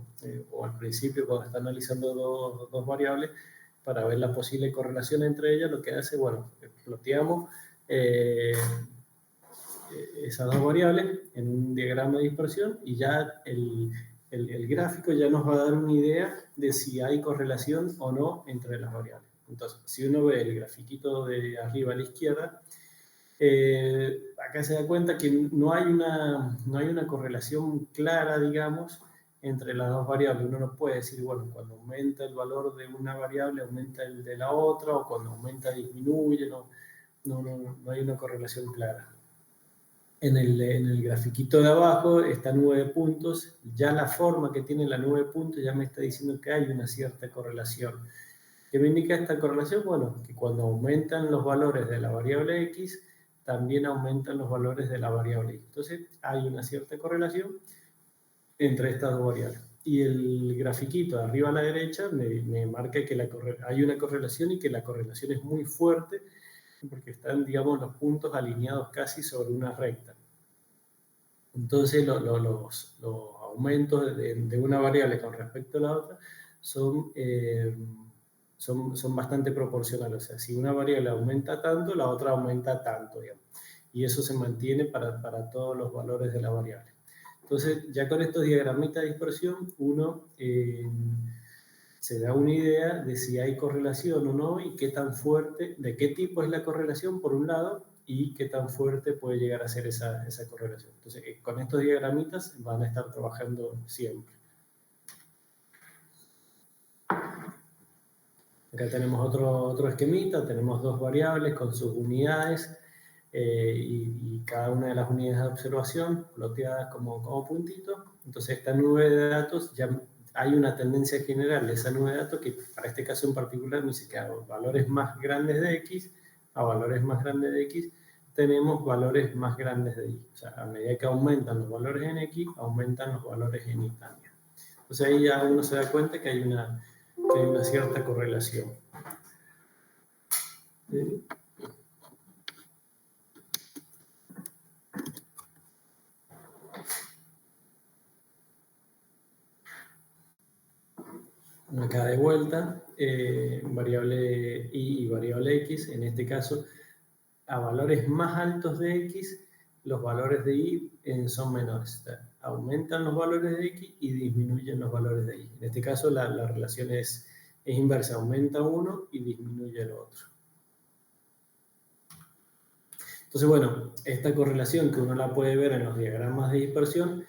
o al principio cuando está analizando dos variables para ver la posible correlación entre ellas, lo que hace, bueno, ploteamos esas dos variables en un diagrama de dispersión y ya el gráfico ya nos va a dar una idea de si hay correlación o no entre las variables. Entonces, si uno ve el grafiquito de arriba a la izquierda, acá se da cuenta que no hay una correlación clara, digamos, entre las dos variables. Uno no puede decir, bueno, cuando aumenta el valor de una variable, aumenta el de la otra, o cuando aumenta, disminuye, no hay una correlación clara. En el grafiquito de abajo, esta nube de puntos, ya la forma que tiene la nube de puntos ya me está diciendo que hay una cierta correlación. ¿Qué me indica esta correlación? Bueno, que cuando aumentan los valores de la variable X, también aumentan los valores de la variable Y. Entonces, hay una cierta correlación entre estas dos variables. Y el grafiquito de arriba a la derecha me marca que hay una correlación y que la correlación es muy fuerte porque están, digamos, los puntos alineados casi sobre una recta. Entonces, los aumentos de una variable con respecto a la otra son bastante proporcionales. O sea, si una variable aumenta tanto, la otra aumenta tanto, digamos. Y eso se mantiene para todos los valores de la variable. Entonces, ya con estos diagramitas de dispersión, uno se da una idea de si hay correlación o no y qué tan fuerte, de qué tipo es la correlación, por un lado, y qué tan fuerte puede llegar a ser esa correlación. Entonces, con estos diagramitas van a estar trabajando siempre. Acá tenemos otro esquemita, tenemos dos variables con sus unidades y cada una de las unidades de observación ploteadas como puntitos. Entonces, esta nube de datos ya hay una tendencia general de esa nube de datos que para este caso en particular me dice que a valores más grandes de X, a valores más grandes de X, tenemos valores más grandes de Y. O sea, a medida que aumentan los valores en X, aumentan los valores en Y también. Entonces ahí ya uno se da cuenta que hay una cierta correlación. ¿Sí? Acá de vuelta, variable Y y variable X, en este caso, a valores más altos de X, los valores de Y son menores. O sea, aumentan los valores de X y disminuyen los valores de Y. En este caso, la relación es inversa, aumenta uno y disminuye el otro. Entonces, bueno, esta correlación que uno la puede ver en los diagramas de dispersión,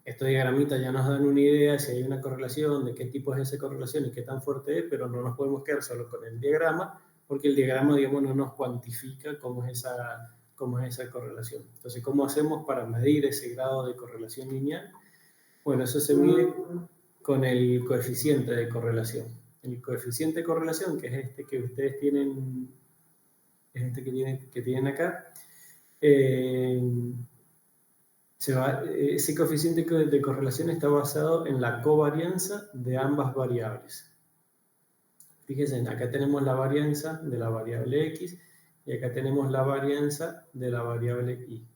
estos diagramitas ya nos dan una idea de si hay una correlación, de qué tipo es esa correlación y qué tan fuerte es, pero no nos podemos quedar solo con el diagrama, porque el diagrama, digamos, no nos cuantifica cómo es esa correlación. Entonces, ¿cómo hacemos para medir ese grado de correlación lineal? Bueno, eso se mide con el coeficiente de correlación. El coeficiente de correlación, que es este que ustedes tienen, es este que tienen acá, ese coeficiente de correlación está basado en la covarianza de ambas variables. Fíjense, acá tenemos la varianza de la variable X y acá tenemos la varianza de la variable Y.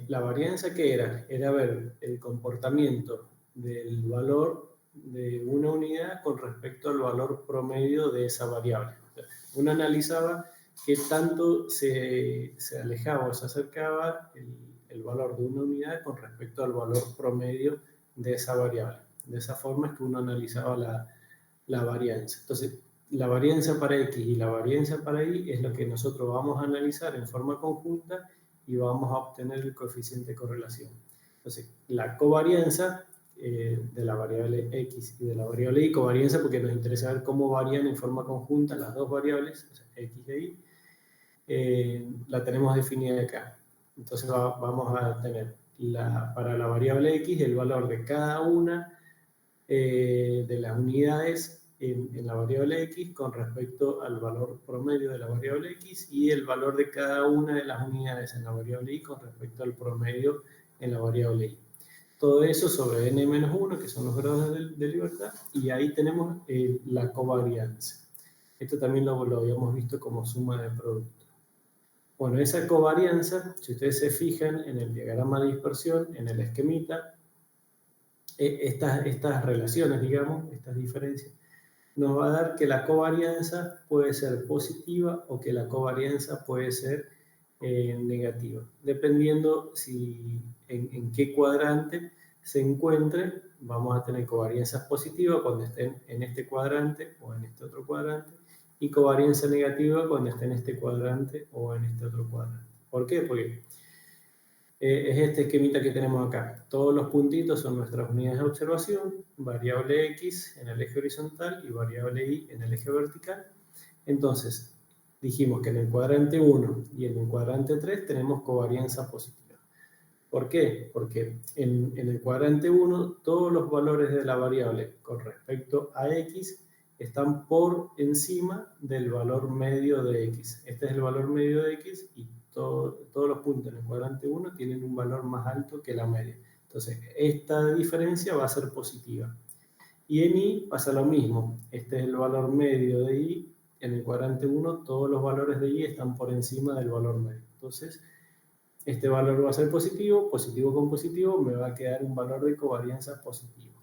La varianza, ¿qué era? Era ver el comportamiento del valor de una unidad con respecto al valor promedio de esa variable. O sea, uno analizaba qué tanto se alejaba o se acercaba el valor de una unidad con respecto al valor promedio de esa variable. De esa forma es que uno analizaba la varianza. Entonces, la varianza para X y la varianza para Y es lo que nosotros vamos a analizar en forma conjunta y vamos a obtener el coeficiente de correlación. Entonces, la covarianza de la variable X y de la variable Y, covarianza porque nos interesa ver cómo varían en forma conjunta las dos variables, o sea, X e Y, la tenemos definida acá. Entonces vamos a tener para la variable x el valor de cada una de las unidades en la variable x con respecto al valor promedio de la variable x y el valor de cada una de las unidades en la variable y con respecto al promedio en la variable y. Todo eso sobre n-1, que son los grados de libertad, y ahí tenemos la covarianza. Esto también lo habíamos visto como suma de producto. Bueno, esa covarianza, si ustedes se fijan en el diagrama de dispersión, en el esquemita, estas relaciones, digamos, estas diferencias, nos va a dar que la covarianza puede ser positiva o que la covarianza puede ser negativa, dependiendo en qué cuadrante se encuentre. Vamos a tener covarianzas positivas cuando estén en este cuadrante o en este otro cuadrante, y covarianza negativa cuando esté en este cuadrante o en este otro cuadrante. ¿Por qué? Porque es este esquemita que tenemos acá. Todos los puntitos son nuestras unidades de observación, variable x en el eje horizontal y variable y en el eje vertical. Entonces, dijimos que en el cuadrante 1 y en el cuadrante 3 tenemos covarianza positiva. ¿Por qué? Porque en el cuadrante 1 todos los valores de la variable con respecto a x están por encima del valor medio de x. Este es el valor medio de x y todos los puntos en el cuadrante 1 tienen un valor más alto que la media. Entonces, esta diferencia va a ser positiva. Y en y pasa lo mismo. Este es el valor medio de y. En el cuadrante 1 todos los valores de y están por encima del valor medio. Entonces, este valor va a ser positivo. Positivo con positivo me va a quedar un valor de covarianza positivo.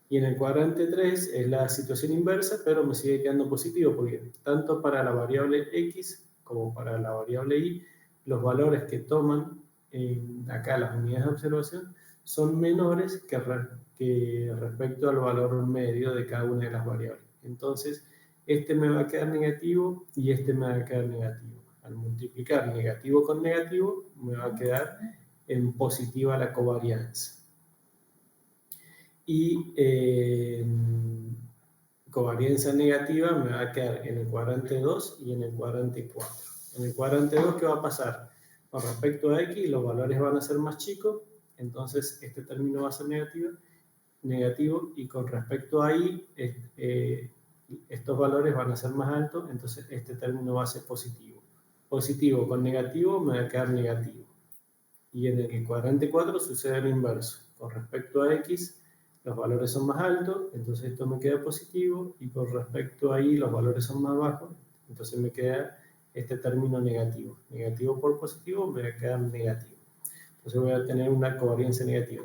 Y en el cuadrante 3 es la situación inversa, pero me sigue quedando positivo, porque tanto para la variable x como para la variable y, los valores que toman acá las unidades de observación son menores que respecto al valor medio de cada una de las variables. Entonces, este me va a quedar negativo y este me va a quedar negativo. Al multiplicar negativo con negativo, me va a quedar en positiva la covarianza. Y covarianza negativa me va a quedar en el cuadrante 2 y en el cuadrante 4. En el cuadrante 2, ¿qué va a pasar? Con respecto a x, los valores van a ser más chicos, entonces este término va a ser negativo, y con respecto a y, estos valores van a ser más altos, entonces este término va a ser positivo. Positivo con negativo me va a quedar negativo. Y en el cuadrante 4 sucede lo inverso. Con respecto a x, los valores son más altos, entonces esto me queda positivo, y con respecto a y los valores son más bajos, entonces me queda este término negativo. Negativo por positivo me va a quedar negativo. Entonces voy a tener una covarianza negativa.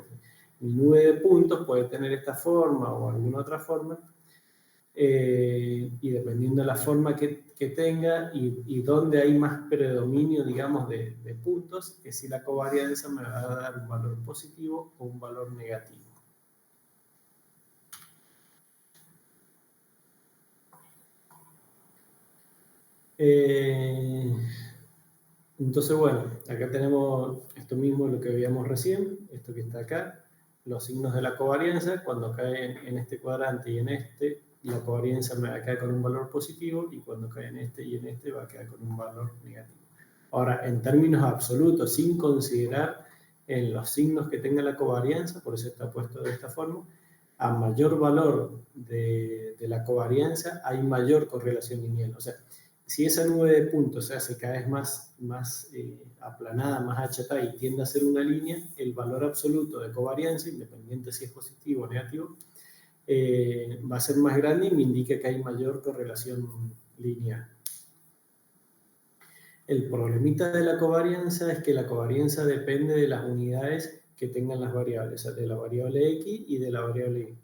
Mi nube de puntos puede tener esta forma o alguna otra forma, y dependiendo de la forma que tenga y dónde hay más predominio, digamos, de puntos, que si la covarianza me va a dar un valor positivo o un valor negativo. Entonces, bueno, acá tenemos esto mismo, lo que veíamos recién, esto que está acá, los signos de la covarianza. Cuando caen en este cuadrante y en este, la covarianza me va a quedar con un valor positivo, y cuando cae en este y en este va a quedar con un valor negativo. Ahora, en términos absolutos, sin considerar en los signos que tenga la covarianza, por eso está puesto de esta forma, a mayor valor de la covarianza hay mayor correlación lineal. O sea, si esa nube de puntos se hace cada vez más aplanada, más achatada y tiende a ser una línea, el valor absoluto de covarianza, independiente si es positivo o negativo, va a ser más grande y me indica que hay mayor correlación lineal. El problemita de la covarianza es que la covarianza depende de las unidades que tengan las variables, o sea, de la variable x y de la variable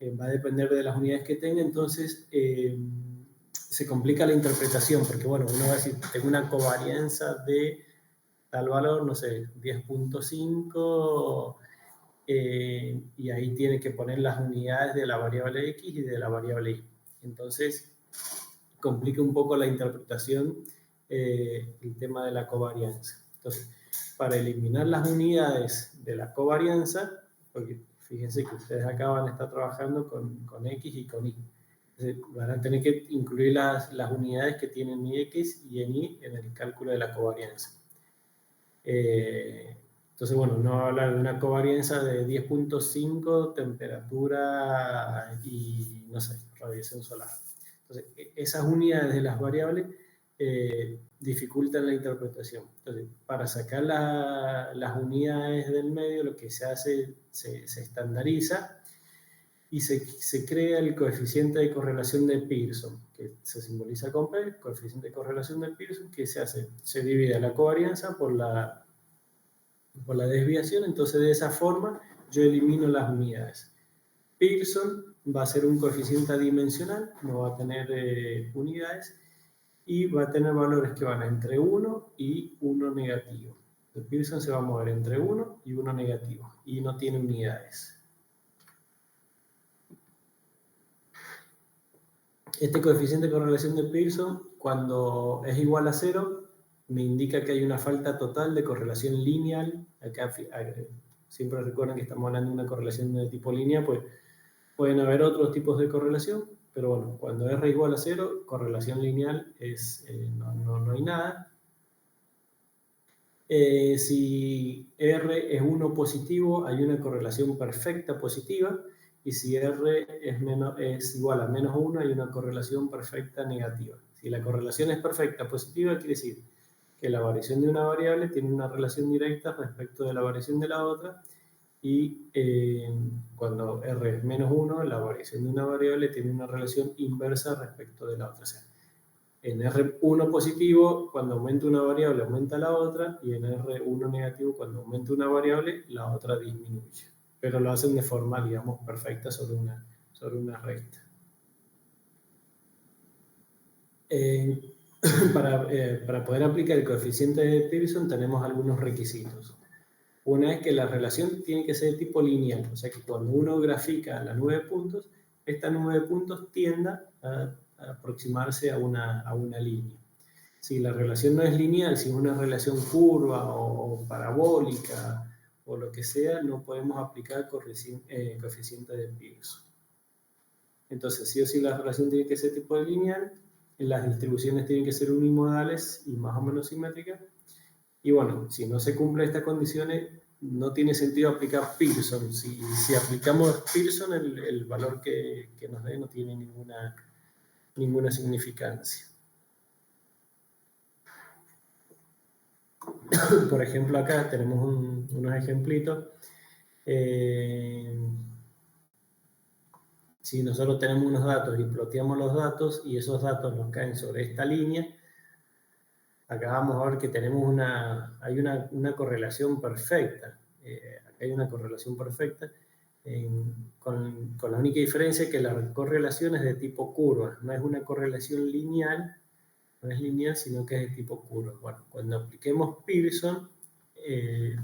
y. Va a depender de las unidades que tenga, entonces se complica la interpretación, porque bueno, uno va a decir, tengo una covarianza de tal valor, no sé, 10.5, y ahí tiene que poner las unidades de la variable x y de la variable y. Entonces, complica un poco la interpretación el tema de la covarianza. Entonces, para eliminar las unidades de la covarianza, porque fíjense que ustedes acá van a estar trabajando con x y con y. Entonces, van a tener que incluir las unidades que tienen en X y en Y en el cálculo de la covarianza. Entonces, bueno, no va a hablar de una covarianza de 10.5, temperatura y, no sé, radiación solar. Entonces, esas unidades de las variables dificultan la interpretación. Entonces, para sacar las unidades del medio, lo que se hace, se estandariza y se crea el coeficiente de correlación de Pearson, que se simboliza con P, coeficiente de correlación de Pearson, que se hace, se divide la covarianza por la desviación. Entonces, de esa forma, yo elimino las unidades. Pearson va a ser un coeficiente adimensional, no va a tener unidades, y va a tener valores que van entre 1 y 1 negativo. El Pearson se va a mover entre 1 y 1 negativo, y no tiene unidades. Este coeficiente de correlación de Pearson, cuando es igual a 0, me indica que hay una falta total de correlación lineal. Acá siempre recuerden que estamos hablando de una correlación de tipo lineal, pues pueden haber otros tipos de correlación, pero bueno, cuando R igual a 0, correlación lineal no hay nada. Si R es 1 positivo, hay una correlación perfecta positiva, y si R es igual a menos 1, hay una correlación perfecta negativa. Si la correlación es perfecta positiva, quiere decir que la variación de una variable tiene una relación directa respecto de la variación de la otra, y cuando R es menos 1, la variación de una variable tiene una relación inversa respecto de la otra. O sea, en R1 positivo, cuando aumenta una variable, aumenta la otra, y en R1 negativo, cuando aumenta una variable, la otra disminuye. Pero lo hacen de forma, digamos, perfecta sobre una recta. Para poder aplicar el coeficiente de Pearson tenemos algunos requisitos. Una es que la relación tiene que ser de tipo lineal, o sea que cuando uno grafica la nube de puntos, esta nube de puntos tienda a aproximarse a una línea. Si la relación no es lineal, si es una relación curva o parabólica o lo que sea, no podemos aplicar coeficiente de Pearson. Entonces, sí o sí la relación tiene que ser tipo de lineal, las distribuciones tienen que ser unimodales y más o menos simétricas. Y bueno, si no se cumplen estas condiciones, no tiene sentido aplicar Pearson. Si aplicamos Pearson, el valor que nos dé no tiene ninguna significancia. Por ejemplo, acá tenemos unos ejemplitos. Si nosotros tenemos unos datos y ploteamos los datos y esos datos nos caen sobre esta línea, acá vamos a ver que tenemos hay una correlación perfecta. Acá hay una correlación perfecta con la única diferencia que la correlación es de tipo curva. No es una correlación lineal, no es lineal, sino que es de tipo curva. Bueno, cuando apliquemos Pearson,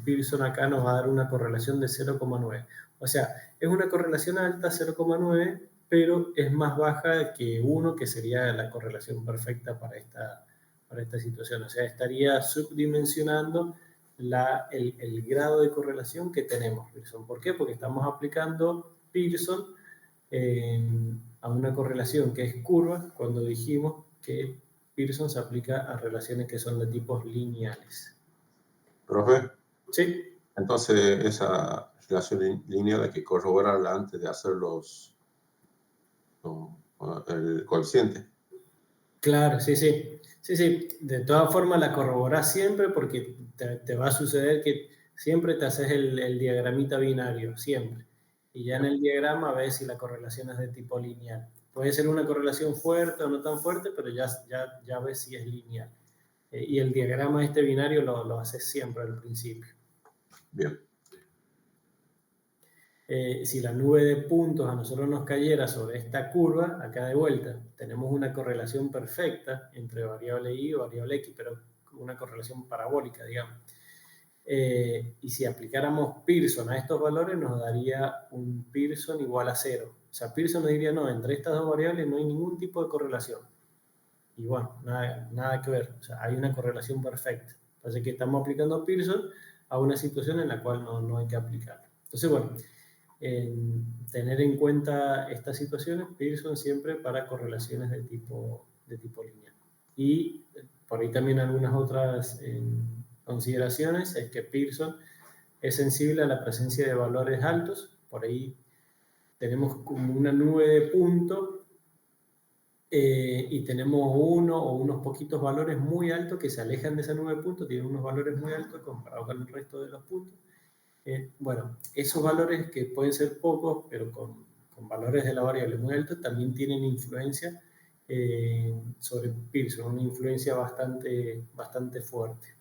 Pearson acá nos va a dar una correlación de 0,9. O sea, es una correlación alta, 0,9, pero es más baja que 1, que sería la correlación perfecta para esta situación. O sea, estaría subdimensionando el grado de correlación que tenemos Pearson. ¿Por qué? Porque estamos aplicando Pearson a una correlación que es curva, cuando dijimos que Pearson se aplica a relaciones que son de tipos lineales. ¿Profe? Sí. Entonces, esa relación lineal hay que corroborarla antes de hacer el coeficiente. Claro, sí. De todas formas la corroborás siempre, porque te va a suceder que siempre te haces el diagramita binario, siempre. Y ya en el diagrama ves si la correlación es de tipo lineal. Puede ser una correlación fuerte o no tan fuerte, pero ya ves si es lineal. Y el diagrama este binario lo haces siempre al principio. Bien. Si la nube de puntos a nosotros nos cayera sobre esta curva, acá de vuelta, tenemos una correlación perfecta entre variable y variable x, pero una correlación parabólica, digamos. Y si aplicáramos Pearson a estos valores, nos daría un Pearson igual a 0. O sea, Pearson nos diría, no, entre estas dos variables no hay ningún tipo de correlación. Y bueno, nada que ver. O sea, hay una correlación perfecta. Entonces, que estamos aplicando Pearson a una situación en la cual no hay que aplicarlo. Entonces, bueno, tener en cuenta estas situaciones, Pearson siempre para correlaciones de tipo lineal. Y por ahí también algunas otras consideraciones es que Pearson es sensible a la presencia de valores altos. Por ahí tenemos como una nube de puntos y tenemos uno o unos poquitos valores muy altos que se alejan de esa nube de puntos, tienen unos valores muy altos comparados con el resto de los puntos. Bueno, esos valores que pueden ser pocos, pero con valores de la variable muy altos, también tienen influencia sobre Pearson, una influencia bastante fuerte.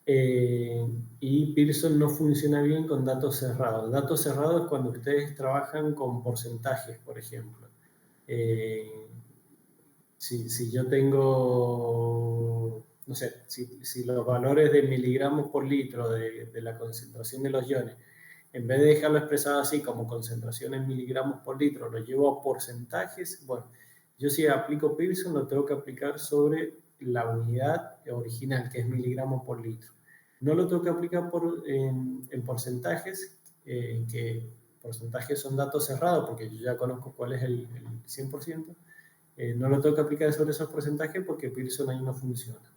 Y Pearson no funciona bien con datos cerrados. Datos cerrados es cuando ustedes trabajan con porcentajes, por ejemplo. Si yo tengo, no sé, si los valores de miligramos por litro de la concentración de los iones, en vez de dejarlo expresado así como concentración en miligramos por litro, lo llevo a porcentajes, bueno, yo si aplico Pearson lo tengo que aplicar sobre la unidad original, que es miligramos por litro. No lo tengo que aplicar en porcentajes, que porcentajes son datos cerrados, porque yo ya conozco cuál es el 100%. No lo tengo que aplicar sobre esos porcentajes porque Pearson ahí no funciona.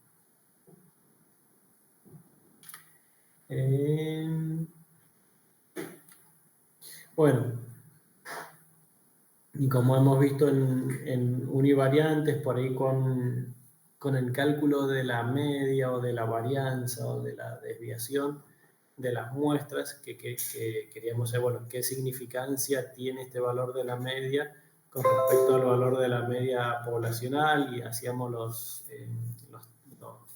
Bueno, y como hemos visto en univariantes, por ahí con el cálculo de la media o de la varianza o de la desviación de las muestras, que queríamos saber, bueno, qué significancia tiene este valor de la media con respecto al valor de la media poblacional, y hacíamos los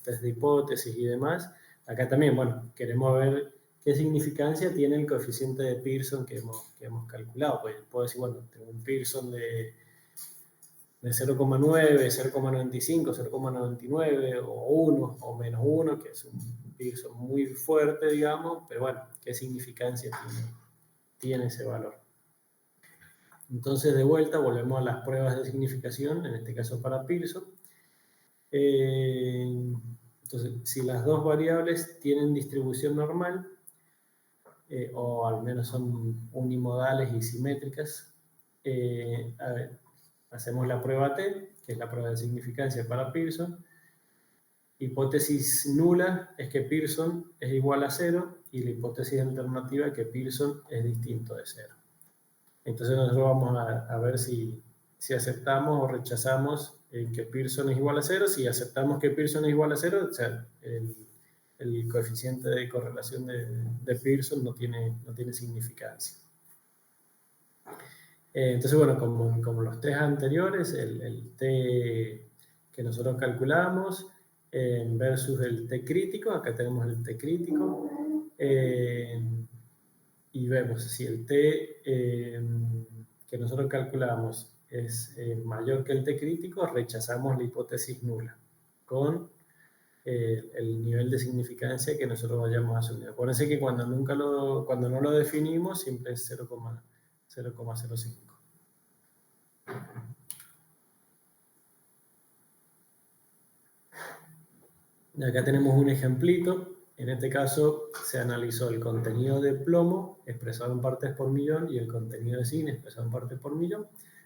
test de hipótesis y demás. Acá también, bueno, queremos ver qué significancia tiene el coeficiente de Pearson que hemos calculado. Pues puedo decir, bueno, tengo un Pearson de 0,9, 0,95, 0,99 o 1 o menos 1, que es un Pearson muy fuerte, digamos, pero bueno, ¿qué significancia tiene ese valor? Entonces, de vuelta, volvemos a las pruebas de significación, en este caso para Pearson. Entonces, si las dos variables tienen distribución normal, o al menos son unimodales y simétricas, a ver, hacemos la prueba T, que es la prueba de significancia para Pearson. Hipótesis nula es que Pearson es igual a 0, y la hipótesis alternativa es que Pearson es distinto de 0. Entonces nosotros vamos a ver si aceptamos o rechazamos que Pearson es igual a 0. Si aceptamos que Pearson es igual a 0, o sea, el coeficiente de correlación de Pearson no tiene significancia. Entonces, bueno, como los test anteriores, el T que nosotros calculamos versus el T crítico, acá tenemos el T crítico, y vemos si el T que nosotros calculamos es mayor que el T crítico, rechazamos la hipótesis nula con el nivel de significancia que nosotros vayamos a asumir. Acuérdense que cuando no lo definimos, siempre es 0,05. Y acá tenemos un ejemplito. En este caso se analizó el contenido de plomo expresado en partes por millón y el contenido de zinc expresado en partes por millón.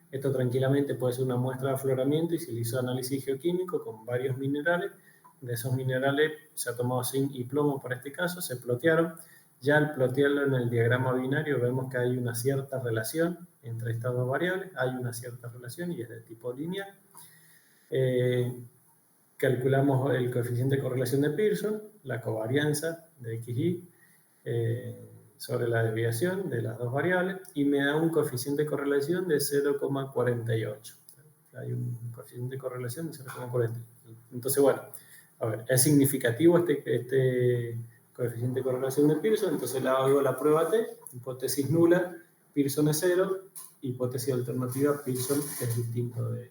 Esto tranquilamente puede ser una muestra de afloramiento y se le hizo análisis geoquímico con varios minerales. De esos minerales se ha tomado zinc y plomo para este caso, se plotearon. Ya al plotearlo en el diagrama binario vemos que hay una cierta relación entre estas dos variables, hay una cierta relación y es de tipo lineal. Calculamos el coeficiente de correlación de Pearson, la covarianza de XY sobre la desviación de las dos variables, y me da un coeficiente de correlación de 0,48. Hay un coeficiente de correlación de 0,48. Entonces, bueno, a ver, es significativo este coeficiente de correlación de Pearson, entonces le hago la prueba T, hipótesis nula, Pearson es 0, hipótesis alternativa, Pearson es distinto de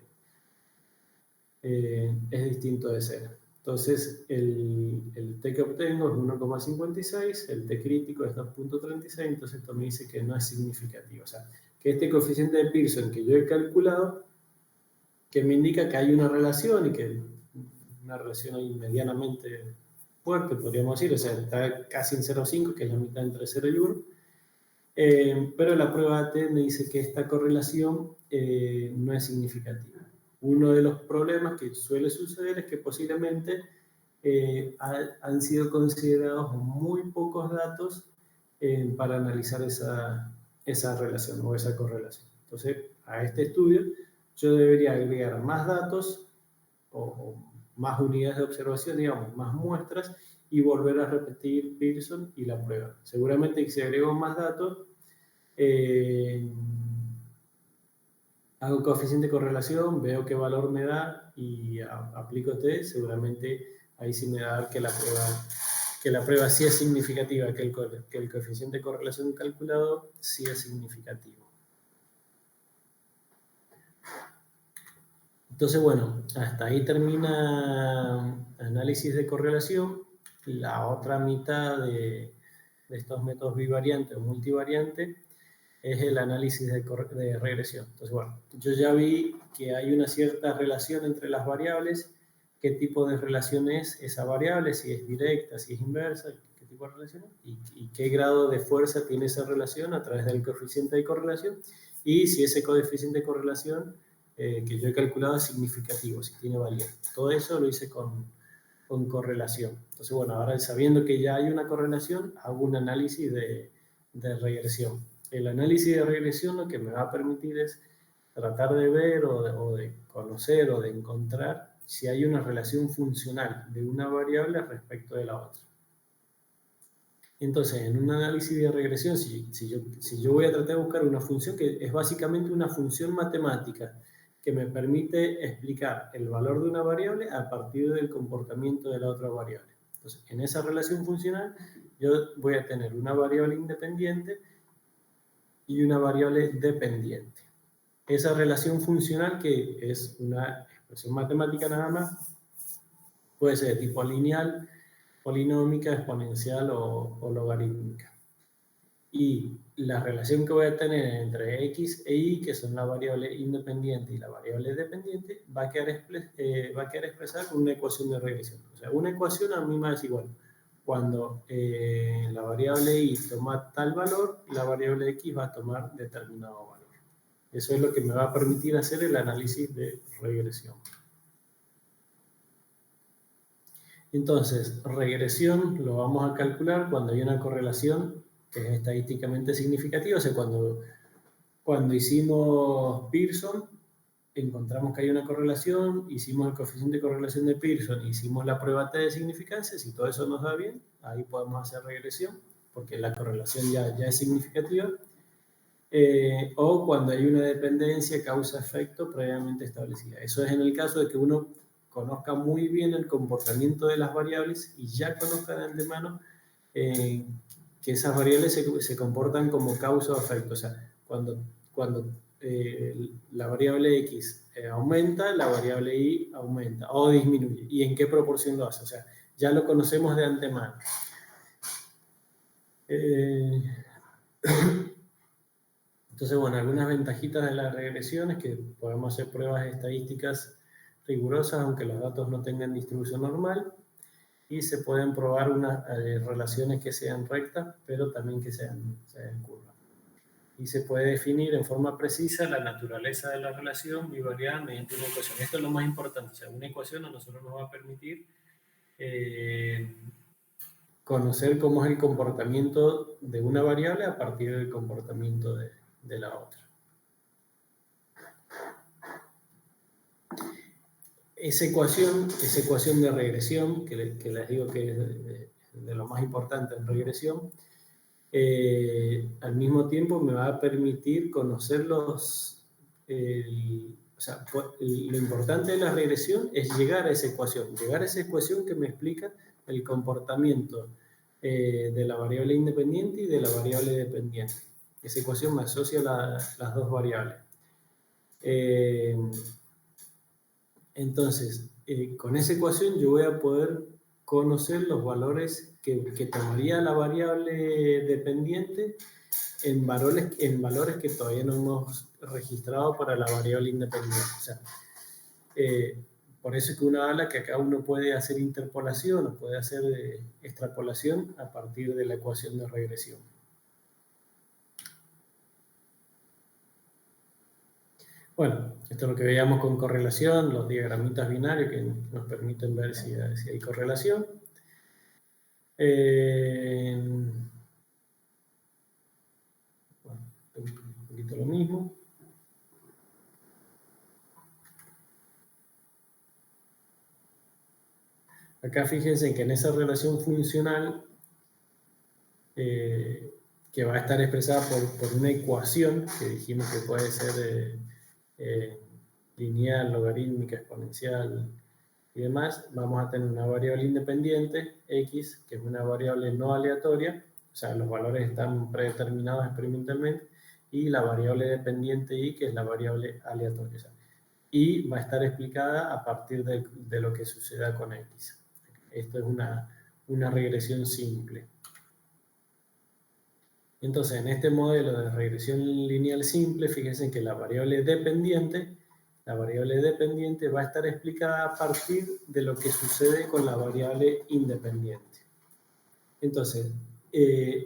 0. Entonces, el T que obtengo es 1,56, el T crítico es 2,36, entonces esto me dice que no es significativo. O sea, que este coeficiente de Pearson que yo he calculado, que me indica que hay una relación, y que una relación ahí medianamente fuerte, podríamos decir, o sea, está casi en 0,5, que es la mitad entre 0 y 1, pero la prueba AT me dice que esta correlación no es significativa. Uno de los problemas que suele suceder es que posiblemente han sido considerados muy pocos datos para analizar esa relación o esa correlación. Entonces, a este estudio yo debería agregar más datos o más unidades de observación, digamos, más muestras, y volver a repetir Pearson y la prueba. Seguramente que si agrego más datos, hago coeficiente de correlación, veo qué valor me da y aplico T, seguramente ahí sí me va a dar que la prueba sí es significativa, que el coeficiente de correlación calculado sí es significativo. Entonces, bueno, hasta ahí termina análisis de correlación. La otra mitad de estos métodos bivariantes o multivariantes es el análisis de regresión. Entonces, bueno, yo ya vi que hay una cierta relación entre las variables, qué tipo de relación es esa variable, si es directa, si es inversa, qué tipo de relación y qué grado de fuerza tiene esa relación a través del coeficiente de correlación, y si ese coeficiente de correlación que yo he calculado es significativo, si tiene valía. Todo eso lo hice con correlación. Entonces, bueno, ahora sabiendo que ya hay una correlación, hago un análisis de regresión. El análisis de regresión lo que me va a permitir es tratar de ver o de conocer o de encontrar si hay una relación funcional de una variable respecto de la otra. Entonces, en un análisis de regresión, si yo voy a tratar de buscar una función que es básicamente una función matemática que me permite explicar el valor de una variable a partir del comportamiento de la otra variable. Entonces, en esa relación funcional, yo voy a tener una variable independiente y una variable dependiente. Esa relación funcional, que es una expresión matemática nada más, puede ser de tipo lineal, polinómica, exponencial o logarítmica. Y la relación que voy a tener entre x e y, que son la variable independiente y la variable dependiente, va a quedar expresada con una ecuación de regresión. O sea, una ecuación a mí me es igual. Cuando la variable y toma tal valor, la variable x va a tomar determinado valor. Eso es lo que me va a permitir hacer el análisis de regresión. Entonces, regresión lo vamos a calcular cuando hay una correlación que es estadísticamente significativa. O sea, cuando hicimos Pearson, encontramos que hay una correlación, hicimos el coeficiente de correlación de Pearson, hicimos la prueba T de significancia. Si todo eso nos da bien, ahí podemos hacer regresión, porque la correlación ya es significativa. O cuando hay una dependencia causa-efecto previamente establecida. Eso es en el caso de que uno conozca muy bien el comportamiento de las variables y ya conozca de antemano que esas variables se comportan como causa o efecto. O sea, cuando la variable x aumenta, la variable y aumenta o disminuye. ¿Y en qué proporción lo hace? O sea, ya lo conocemos de antemano. Entonces, bueno, algunas ventajitas de la regresión es que podemos hacer pruebas estadísticas rigurosas, aunque los datos no tengan distribución normal, y se pueden probar unas relaciones que sean rectas, pero también que sean curvas. Y se puede definir en forma precisa la naturaleza de la relación bivariada mediante una ecuación. Esto es lo más importante. O sea, una ecuación a nosotros nos va a permitir conocer cómo es el comportamiento de una variable a partir del comportamiento de la otra. Esa ecuación de regresión, que les digo que es de lo más importante en regresión, al mismo tiempo me va a permitir conocer o sea, lo importante de la regresión es llegar a esa ecuación que me explica el comportamiento de la variable independiente y de la variable dependiente. Esa ecuación me asocia las dos variables. Entonces, con esa ecuación yo voy a poder conocer los valores que tomaría la variable dependiente en valores que todavía no hemos registrado para la variable independiente. O sea, por eso es que uno habla que acá uno puede hacer interpolación o puede hacer extrapolación a partir de la ecuación de regresión. Bueno, esto es lo que veíamos con correlación, los diagramitas binarios que nos permiten ver si hay correlación. Bueno, un poquito lo mismo. Acá fíjense que en esa relación funcional, que va a estar expresada por una ecuación, que dijimos que puede ser lineal, logarítmica, exponencial y demás, vamos a tener una variable independiente, x, que es una variable no aleatoria, o sea, los valores están predeterminados experimentalmente, y la variable dependiente y, que es la variable aleatoria. O sea, y va a estar explicada a partir de lo que suceda con x. Esto es una regresión simple. Entonces, en este modelo de regresión lineal simple, fíjense que la variable dependiente va a estar explicada a partir de lo que sucede con la variable independiente. Entonces,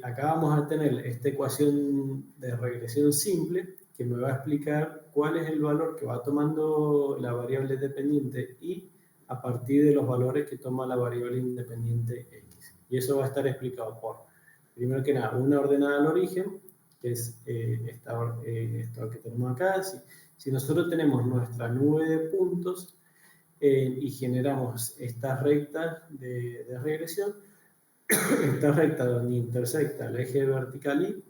acá vamos a tener esta ecuación de regresión simple que me va a explicar cuál es el valor que va tomando la variable dependiente y a partir de los valores que toma la variable independiente x. Y eso va a estar explicado por, primero que nada, una ordenada al origen, que es esto que tenemos acá. Si nosotros tenemos nuestra nube de puntos y generamos estas rectas de regresión, esta recta donde intersecta el eje vertical y,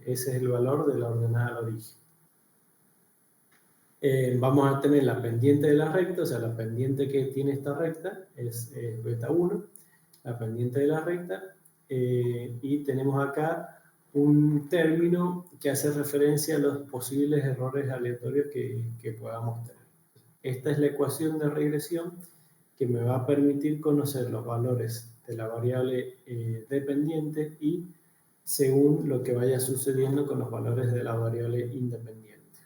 ese es el valor de la ordenada al origen. Vamos a tener la pendiente de la recta, o sea, la pendiente que tiene esta recta es beta 1, la pendiente de la recta, y tenemos acá un término que hace referencia a los posibles errores aleatorios que podamos tener. Esta es la ecuación de regresión que me va a permitir conocer los valores de la variable dependiente y según lo que vaya sucediendo con los valores de la variable independiente.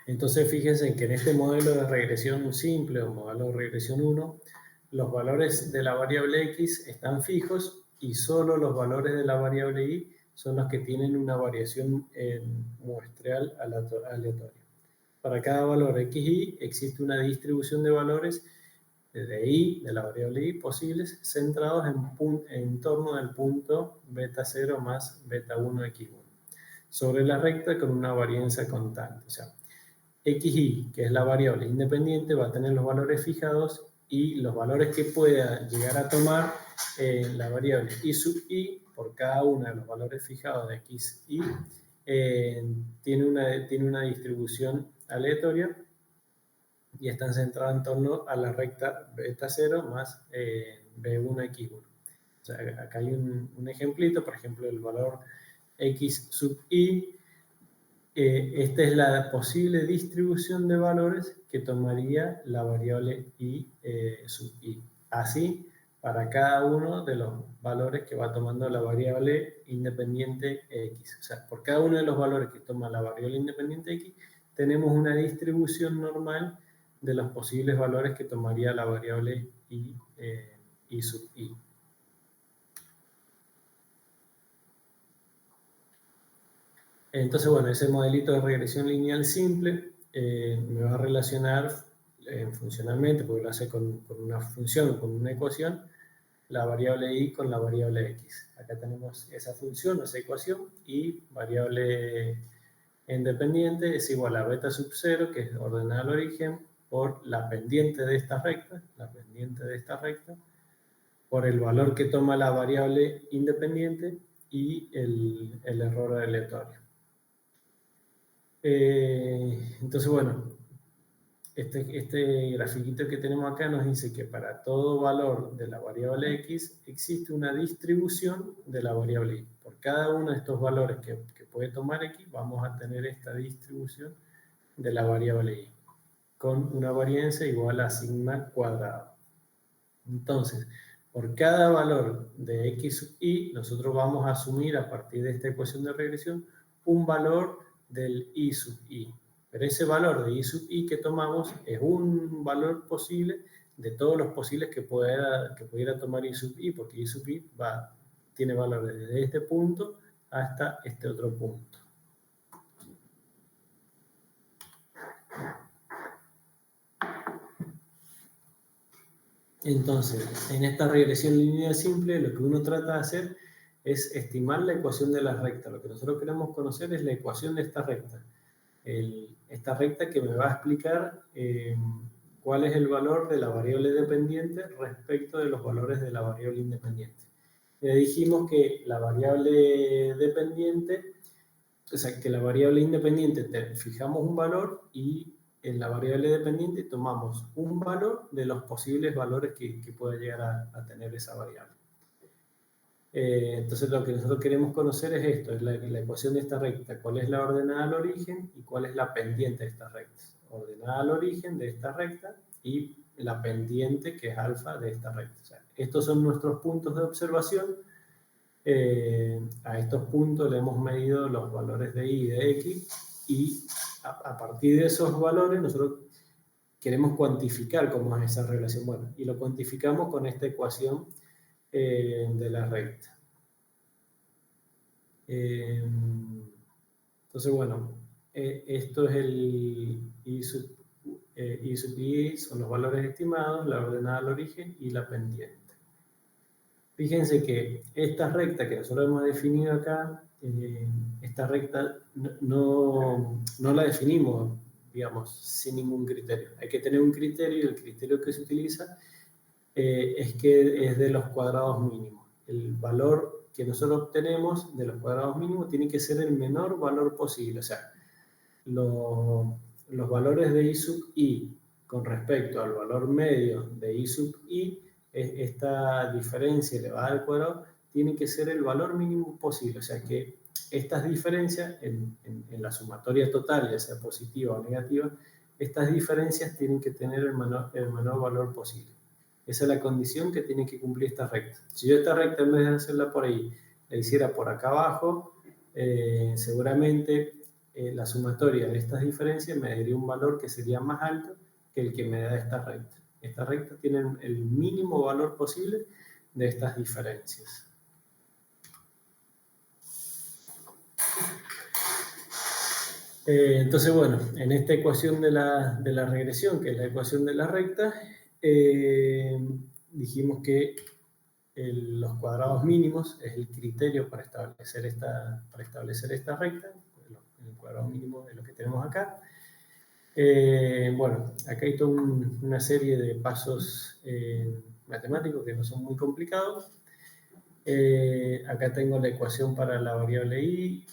Entonces, fíjense que en este modelo de regresión simple o modelo de regresión 1, los valores de la variable x están fijos y solo los valores de la variable y son los que tienen una variación muestreal aleatoria. Para cada valor xy existe una distribución de valores de y, de la variable y, posibles, centrados en torno del punto beta 0 más beta 1 x1, sobre la recta con una varianza constante. O sea, xy, que es la variable independiente, va a tener los valores fijados y los valores que pueda llegar a tomar la variable y sub i por cada uno de los valores fijados de xy tiene una distribución aleatoria y están centrados en torno a la recta beta 0 más b1 x1. O sea, acá hay un ejemplito, por ejemplo, el valor x sub i. Esta es la posible distribución de valores que tomaría la variable y sub i. Así, para cada uno de los valores que va tomando la variable independiente x. O sea, por cada uno de los valores que toma la variable independiente x, tenemos una distribución normal de los posibles valores que tomaría la variable y sub i. Entonces, bueno, ese modelito de regresión lineal simple me va a relacionar funcionalmente, porque lo hace con una función, con una ecuación, la variable y con la variable x. Acá tenemos esa función, esa ecuación, y variable independiente es igual a beta sub 0, que es ordenada al origen, por la pendiente de esta recta, por el valor que toma la variable independiente y el error aleatorio. Entonces, bueno, este grafiquito que tenemos acá nos dice que para todo valor de la variable x existe una distribución de la variable y. Por cada uno de estos valores que puede tomar x, vamos a tener esta distribución de la variable y, con una varianza igual a sigma cuadrado. Entonces, por cada valor de x sub i, nosotros vamos a asumir a partir de esta ecuación de regresión un valor del i sub i. Pero ese valor de I sub I que tomamos es un valor posible de todos los posibles que pudiera tomar I sub I, porque I sub I tiene valores desde este punto hasta este otro punto. Entonces, en esta regresión lineal simple, lo que uno trata de hacer es estimar la ecuación de la recta. Lo que nosotros queremos conocer es la ecuación de esta recta. Esta recta que me va a explicar cuál es el valor de la variable dependiente respecto de los valores de la variable independiente. Ya dijimos que la variable dependiente, o sea, que la variable independiente fijamos un valor y en la variable dependiente tomamos un valor de los posibles valores que pueda llegar a tener esa variable. Entonces lo que nosotros queremos conocer es esto, es la ecuación de esta recta, cuál es la ordenada al origen y cuál es la pendiente de esta recta. Ordenada al origen de esta recta y la pendiente que es alfa de esta recta. O sea, estos son nuestros puntos de observación. A estos puntos le hemos medido los valores de y de x y a partir de esos valores nosotros queremos cuantificar cómo es esa relación. Bueno, y lo cuantificamos con esta ecuación de la recta. Entonces, bueno, esto es el I sub I, son los valores estimados, la ordenada al origen y la pendiente. Fíjense que esta recta que nosotros hemos definido acá, esta recta no la definimos, digamos, sin ningún criterio. Hay que tener un criterio y el criterio que se utiliza es que es de los cuadrados mínimos. El valor que nosotros obtenemos de los cuadrados mínimos tiene que ser el menor valor posible. O sea, los valores de I sub I con respecto al valor medio de I sub I, esta diferencia elevada al cuadrado tiene que ser el valor mínimo posible. O sea que estas diferencias en la sumatoria total, ya sea positiva o negativa, estas diferencias tienen que tener el menor valor posible. Esa es la condición que tiene que cumplir esta recta. Si yo esta recta, en vez de hacerla por ahí, la hiciera por acá abajo, seguramente la sumatoria de estas diferencias me daría un valor que sería más alto que el que me da esta recta. Esta recta tiene el mínimo valor posible de estas diferencias. Entonces, bueno, en esta ecuación de la regresión, que es la ecuación de la recta, dijimos que los cuadrados mínimos es el criterio para establecer esta recta. El cuadrado mínimo es lo que tenemos acá. Bueno, acá hay toda una serie de pasos matemáticos que no son muy complicados. Acá tengo la ecuación para la variable y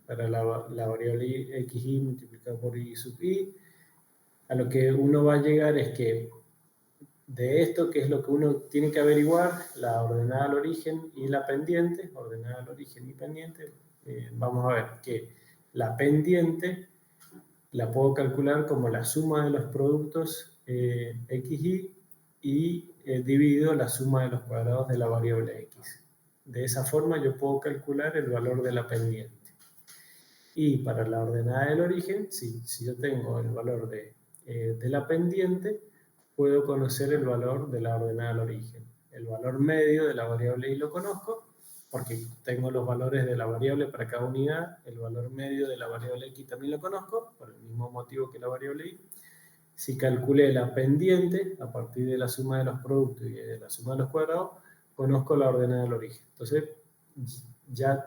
para la variable xy multiplicado por y sub i. A lo que uno va a llegar es que de esto, que es lo que uno tiene que averiguar, la ordenada al origen y la pendiente, ordenada al origen y pendiente, vamos a ver que la pendiente la puedo calcular como la suma de los productos xy y dividido la suma de los cuadrados de la variable x. De esa forma yo puedo calcular el valor de la pendiente. Y para la ordenada del origen, si yo tengo el valor de la pendiente, puedo conocer el valor de la ordenada al origen. El valor medio de la variable y lo conozco, porque tengo los valores de la variable para cada unidad. El valor medio de la variable x también lo conozco, por el mismo motivo que la variable y. Si calculé la pendiente, a partir de la suma de los productos y de la suma de los cuadrados, conozco la ordenada del origen. Entonces, ya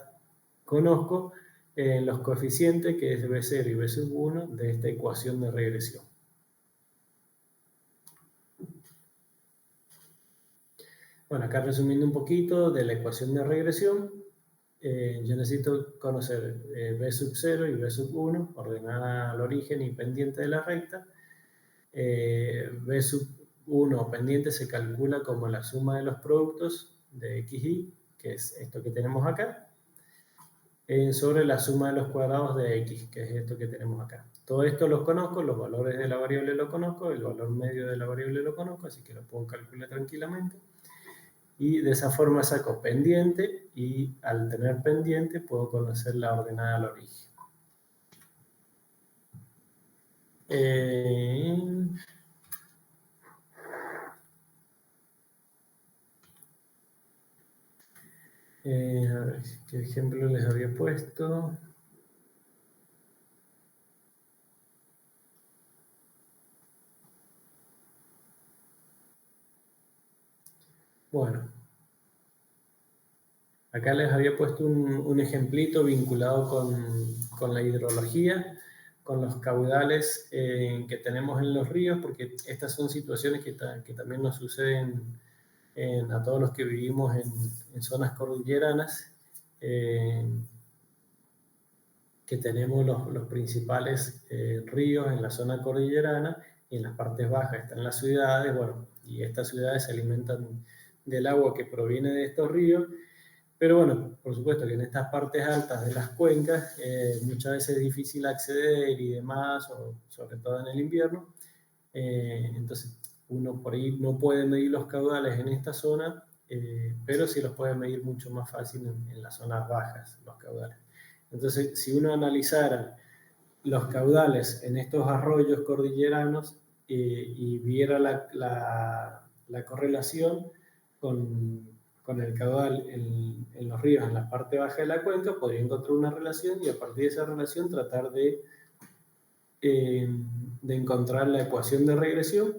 conozco los coeficientes, que es B0 y B sub 1, de esta ecuación de regresión. Bueno, acá resumiendo un poquito de la ecuación de regresión, yo necesito conocer B sub 0 y B sub 1, ordenada al origen y pendiente de la recta. B sub 1 pendiente se calcula como la suma de los productos de xy, que es esto que tenemos acá, sobre la suma de los cuadrados de x, que es esto que tenemos acá. Todo esto los conozco, los valores de la variable lo conozco, el valor medio de la variable lo conozco, así que lo puedo calcular tranquilamente. Y de esa forma saco pendiente y al tener pendiente puedo conocer la ordenada al origen. A ver, ¿qué ejemplo les había puesto? Bueno, acá les había puesto un ejemplito vinculado con la hidrología, con los caudales que tenemos en los ríos, porque estas son situaciones que también nos suceden a todos los que vivimos en zonas cordilleranas, que tenemos los principales ríos en la zona cordillerana, y en las partes bajas están las ciudades, bueno, y estas ciudades se alimentan del agua que proviene de estos ríos. Pero bueno, por supuesto que en estas partes altas de las cuencas muchas veces es difícil acceder y demás, sobre todo en el invierno. Entonces uno por ahí no puede medir los caudales en esta zona, pero sí los puede medir mucho más fácil en las zonas bajas, los caudales. Entonces, si uno analizara los caudales en estos arroyos cordilleranos y viera la correlación con el caudal en los ríos en la parte baja de la cuenca, podría encontrar una relación y a partir de esa relación tratar de encontrar la ecuación de regresión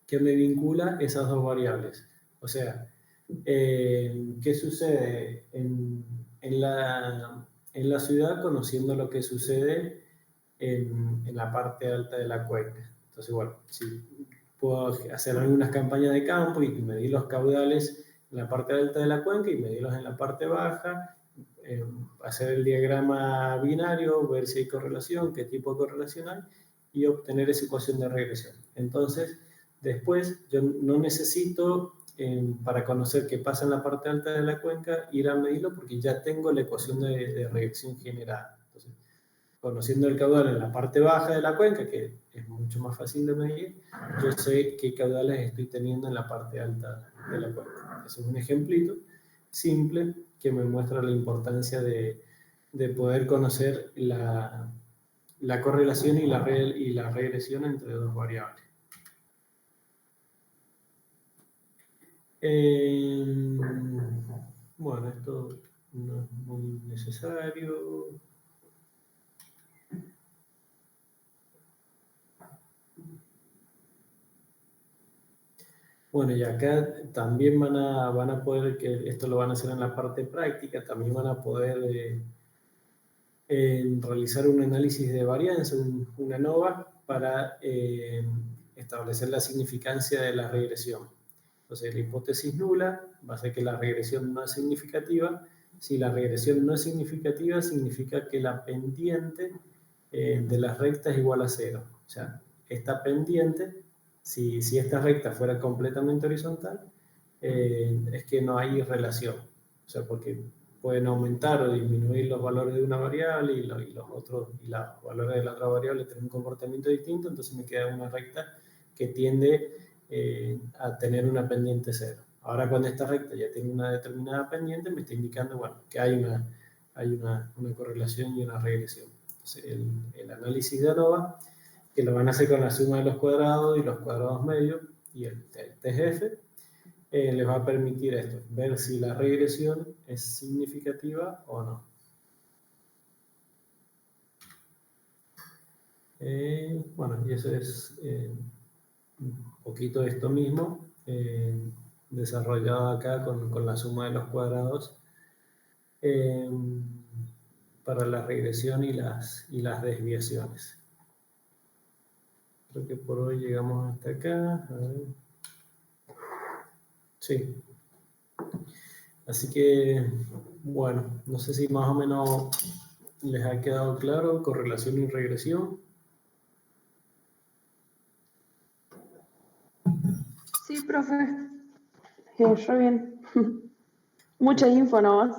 que me vincula esas dos variables. O sea, ¿qué sucede en la ciudad conociendo lo que sucede en la parte alta de la cuenca? Entonces, bueno, si puedo hacer algunas campañas de campo y medir los caudales en la parte alta de la cuenca y medirlos en la parte baja, hacer el diagrama binario, ver si hay correlación, qué tipo de correlación hay, y obtener esa ecuación de regresión. Entonces, después yo no necesito, para conocer qué pasa en la parte alta de la cuenca, ir a medirlo porque ya tengo la ecuación de regresión generada. Entonces, conociendo el caudal en la parte baja de la cuenca, que es mucho más fácil de medir, yo sé qué caudales estoy teniendo en la parte alta de la cuenca. Ese es un ejemplito simple que me muestra la importancia de poder conocer la correlación y la regresión entre dos variables. Bueno, esto no es muy necesario. Bueno, y acá también van a poder, que esto lo van a hacer en la parte práctica, también van a poder realizar un análisis de varianza, una ANOVA, para establecer la significancia de la regresión. Entonces, la hipótesis nula va a ser que la regresión no es significativa. Si la regresión no es significativa, significa que la pendiente de la recta es igual a 0. O sea, esta pendiente, si esta recta fuera completamente horizontal, es que no hay relación. O sea, porque pueden aumentar o disminuir los valores de una variable y los valores de la otra variable tienen un comportamiento distinto, entonces me queda una recta que tiende a tener una pendiente 0. Ahora, cuando esta recta ya tiene una determinada pendiente, me está indicando, bueno, que hay una correlación y una regresión. Entonces, el análisis de ANOVA, que lo van a hacer con la suma de los cuadrados y los cuadrados medios y el TGF, les va a permitir esto, ver si la regresión es significativa o no. Bueno, y eso es un poquito de esto mismo, desarrollado acá con la suma de los cuadrados para la regresión y las desviaciones. Creo que por hoy llegamos hasta acá. A ver. Sí. Así que, bueno, no sé si más o menos les ha quedado claro correlación y regresión. Sí, profe. Re bien. Mucha info nomás.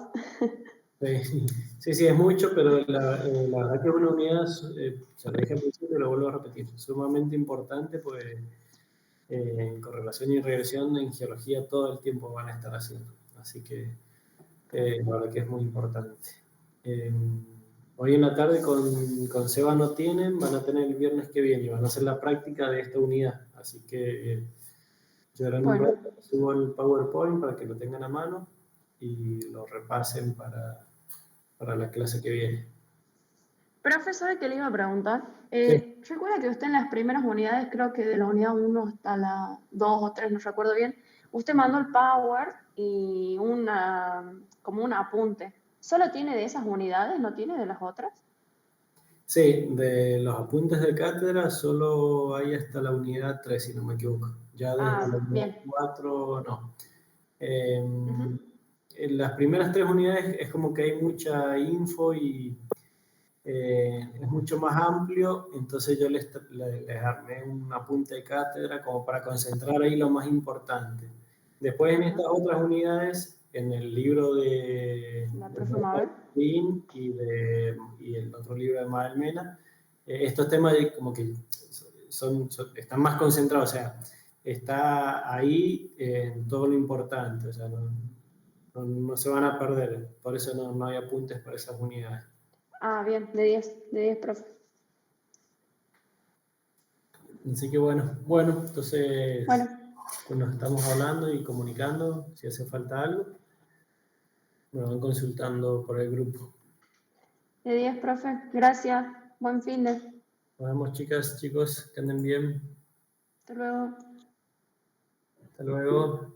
Sí, es mucho, pero la verdad que una unidad, se lo dije al principio, lo vuelvo a repetir, sumamente importante, pues en correlación y regresión en geología todo el tiempo van a estar haciendo. Así que la verdad que es muy importante. Hoy en la tarde con Seba no tienen, van a tener el viernes que viene y van a hacer la práctica de esta unidad. Así que yo ahora en un rato subo el PowerPoint para que lo tengan a mano y lo repasen para la clase que viene. Profe, ¿sabe qué le iba a preguntar? Sí. Recuerda que usted en las primeras unidades, creo que de la unidad 1 hasta la 2 o 3, no recuerdo bien, usted mandó el Power y como un apunte. ¿Solo tiene de esas unidades? ¿No tiene de las otras? Sí, de los apuntes de cátedra solo hay hasta la unidad 3, si no me equivoco. Ya desde la unidad bien. 4 no. En las primeras 3 unidades es como que hay mucha info y es mucho más amplio, entonces yo les armé un apunte de cátedra como para concentrar ahí lo más importante. Después en estas otras unidades, en el libro de Martín y el otro libro de Mabel Mena, estos temas como que están más concentrados, o sea, está ahí todo lo importante, o sea, no se van a perder, por eso no hay apuntes para esas unidades. Ah, bien, de 10, profe. Así que bueno, entonces pues nos estamos hablando y comunicando, si hace falta algo, me van consultando por el grupo. De 10, profe. Gracias. Buen fin de. Nos vemos, chicas, chicos, que anden bien. Hasta luego. Hasta luego.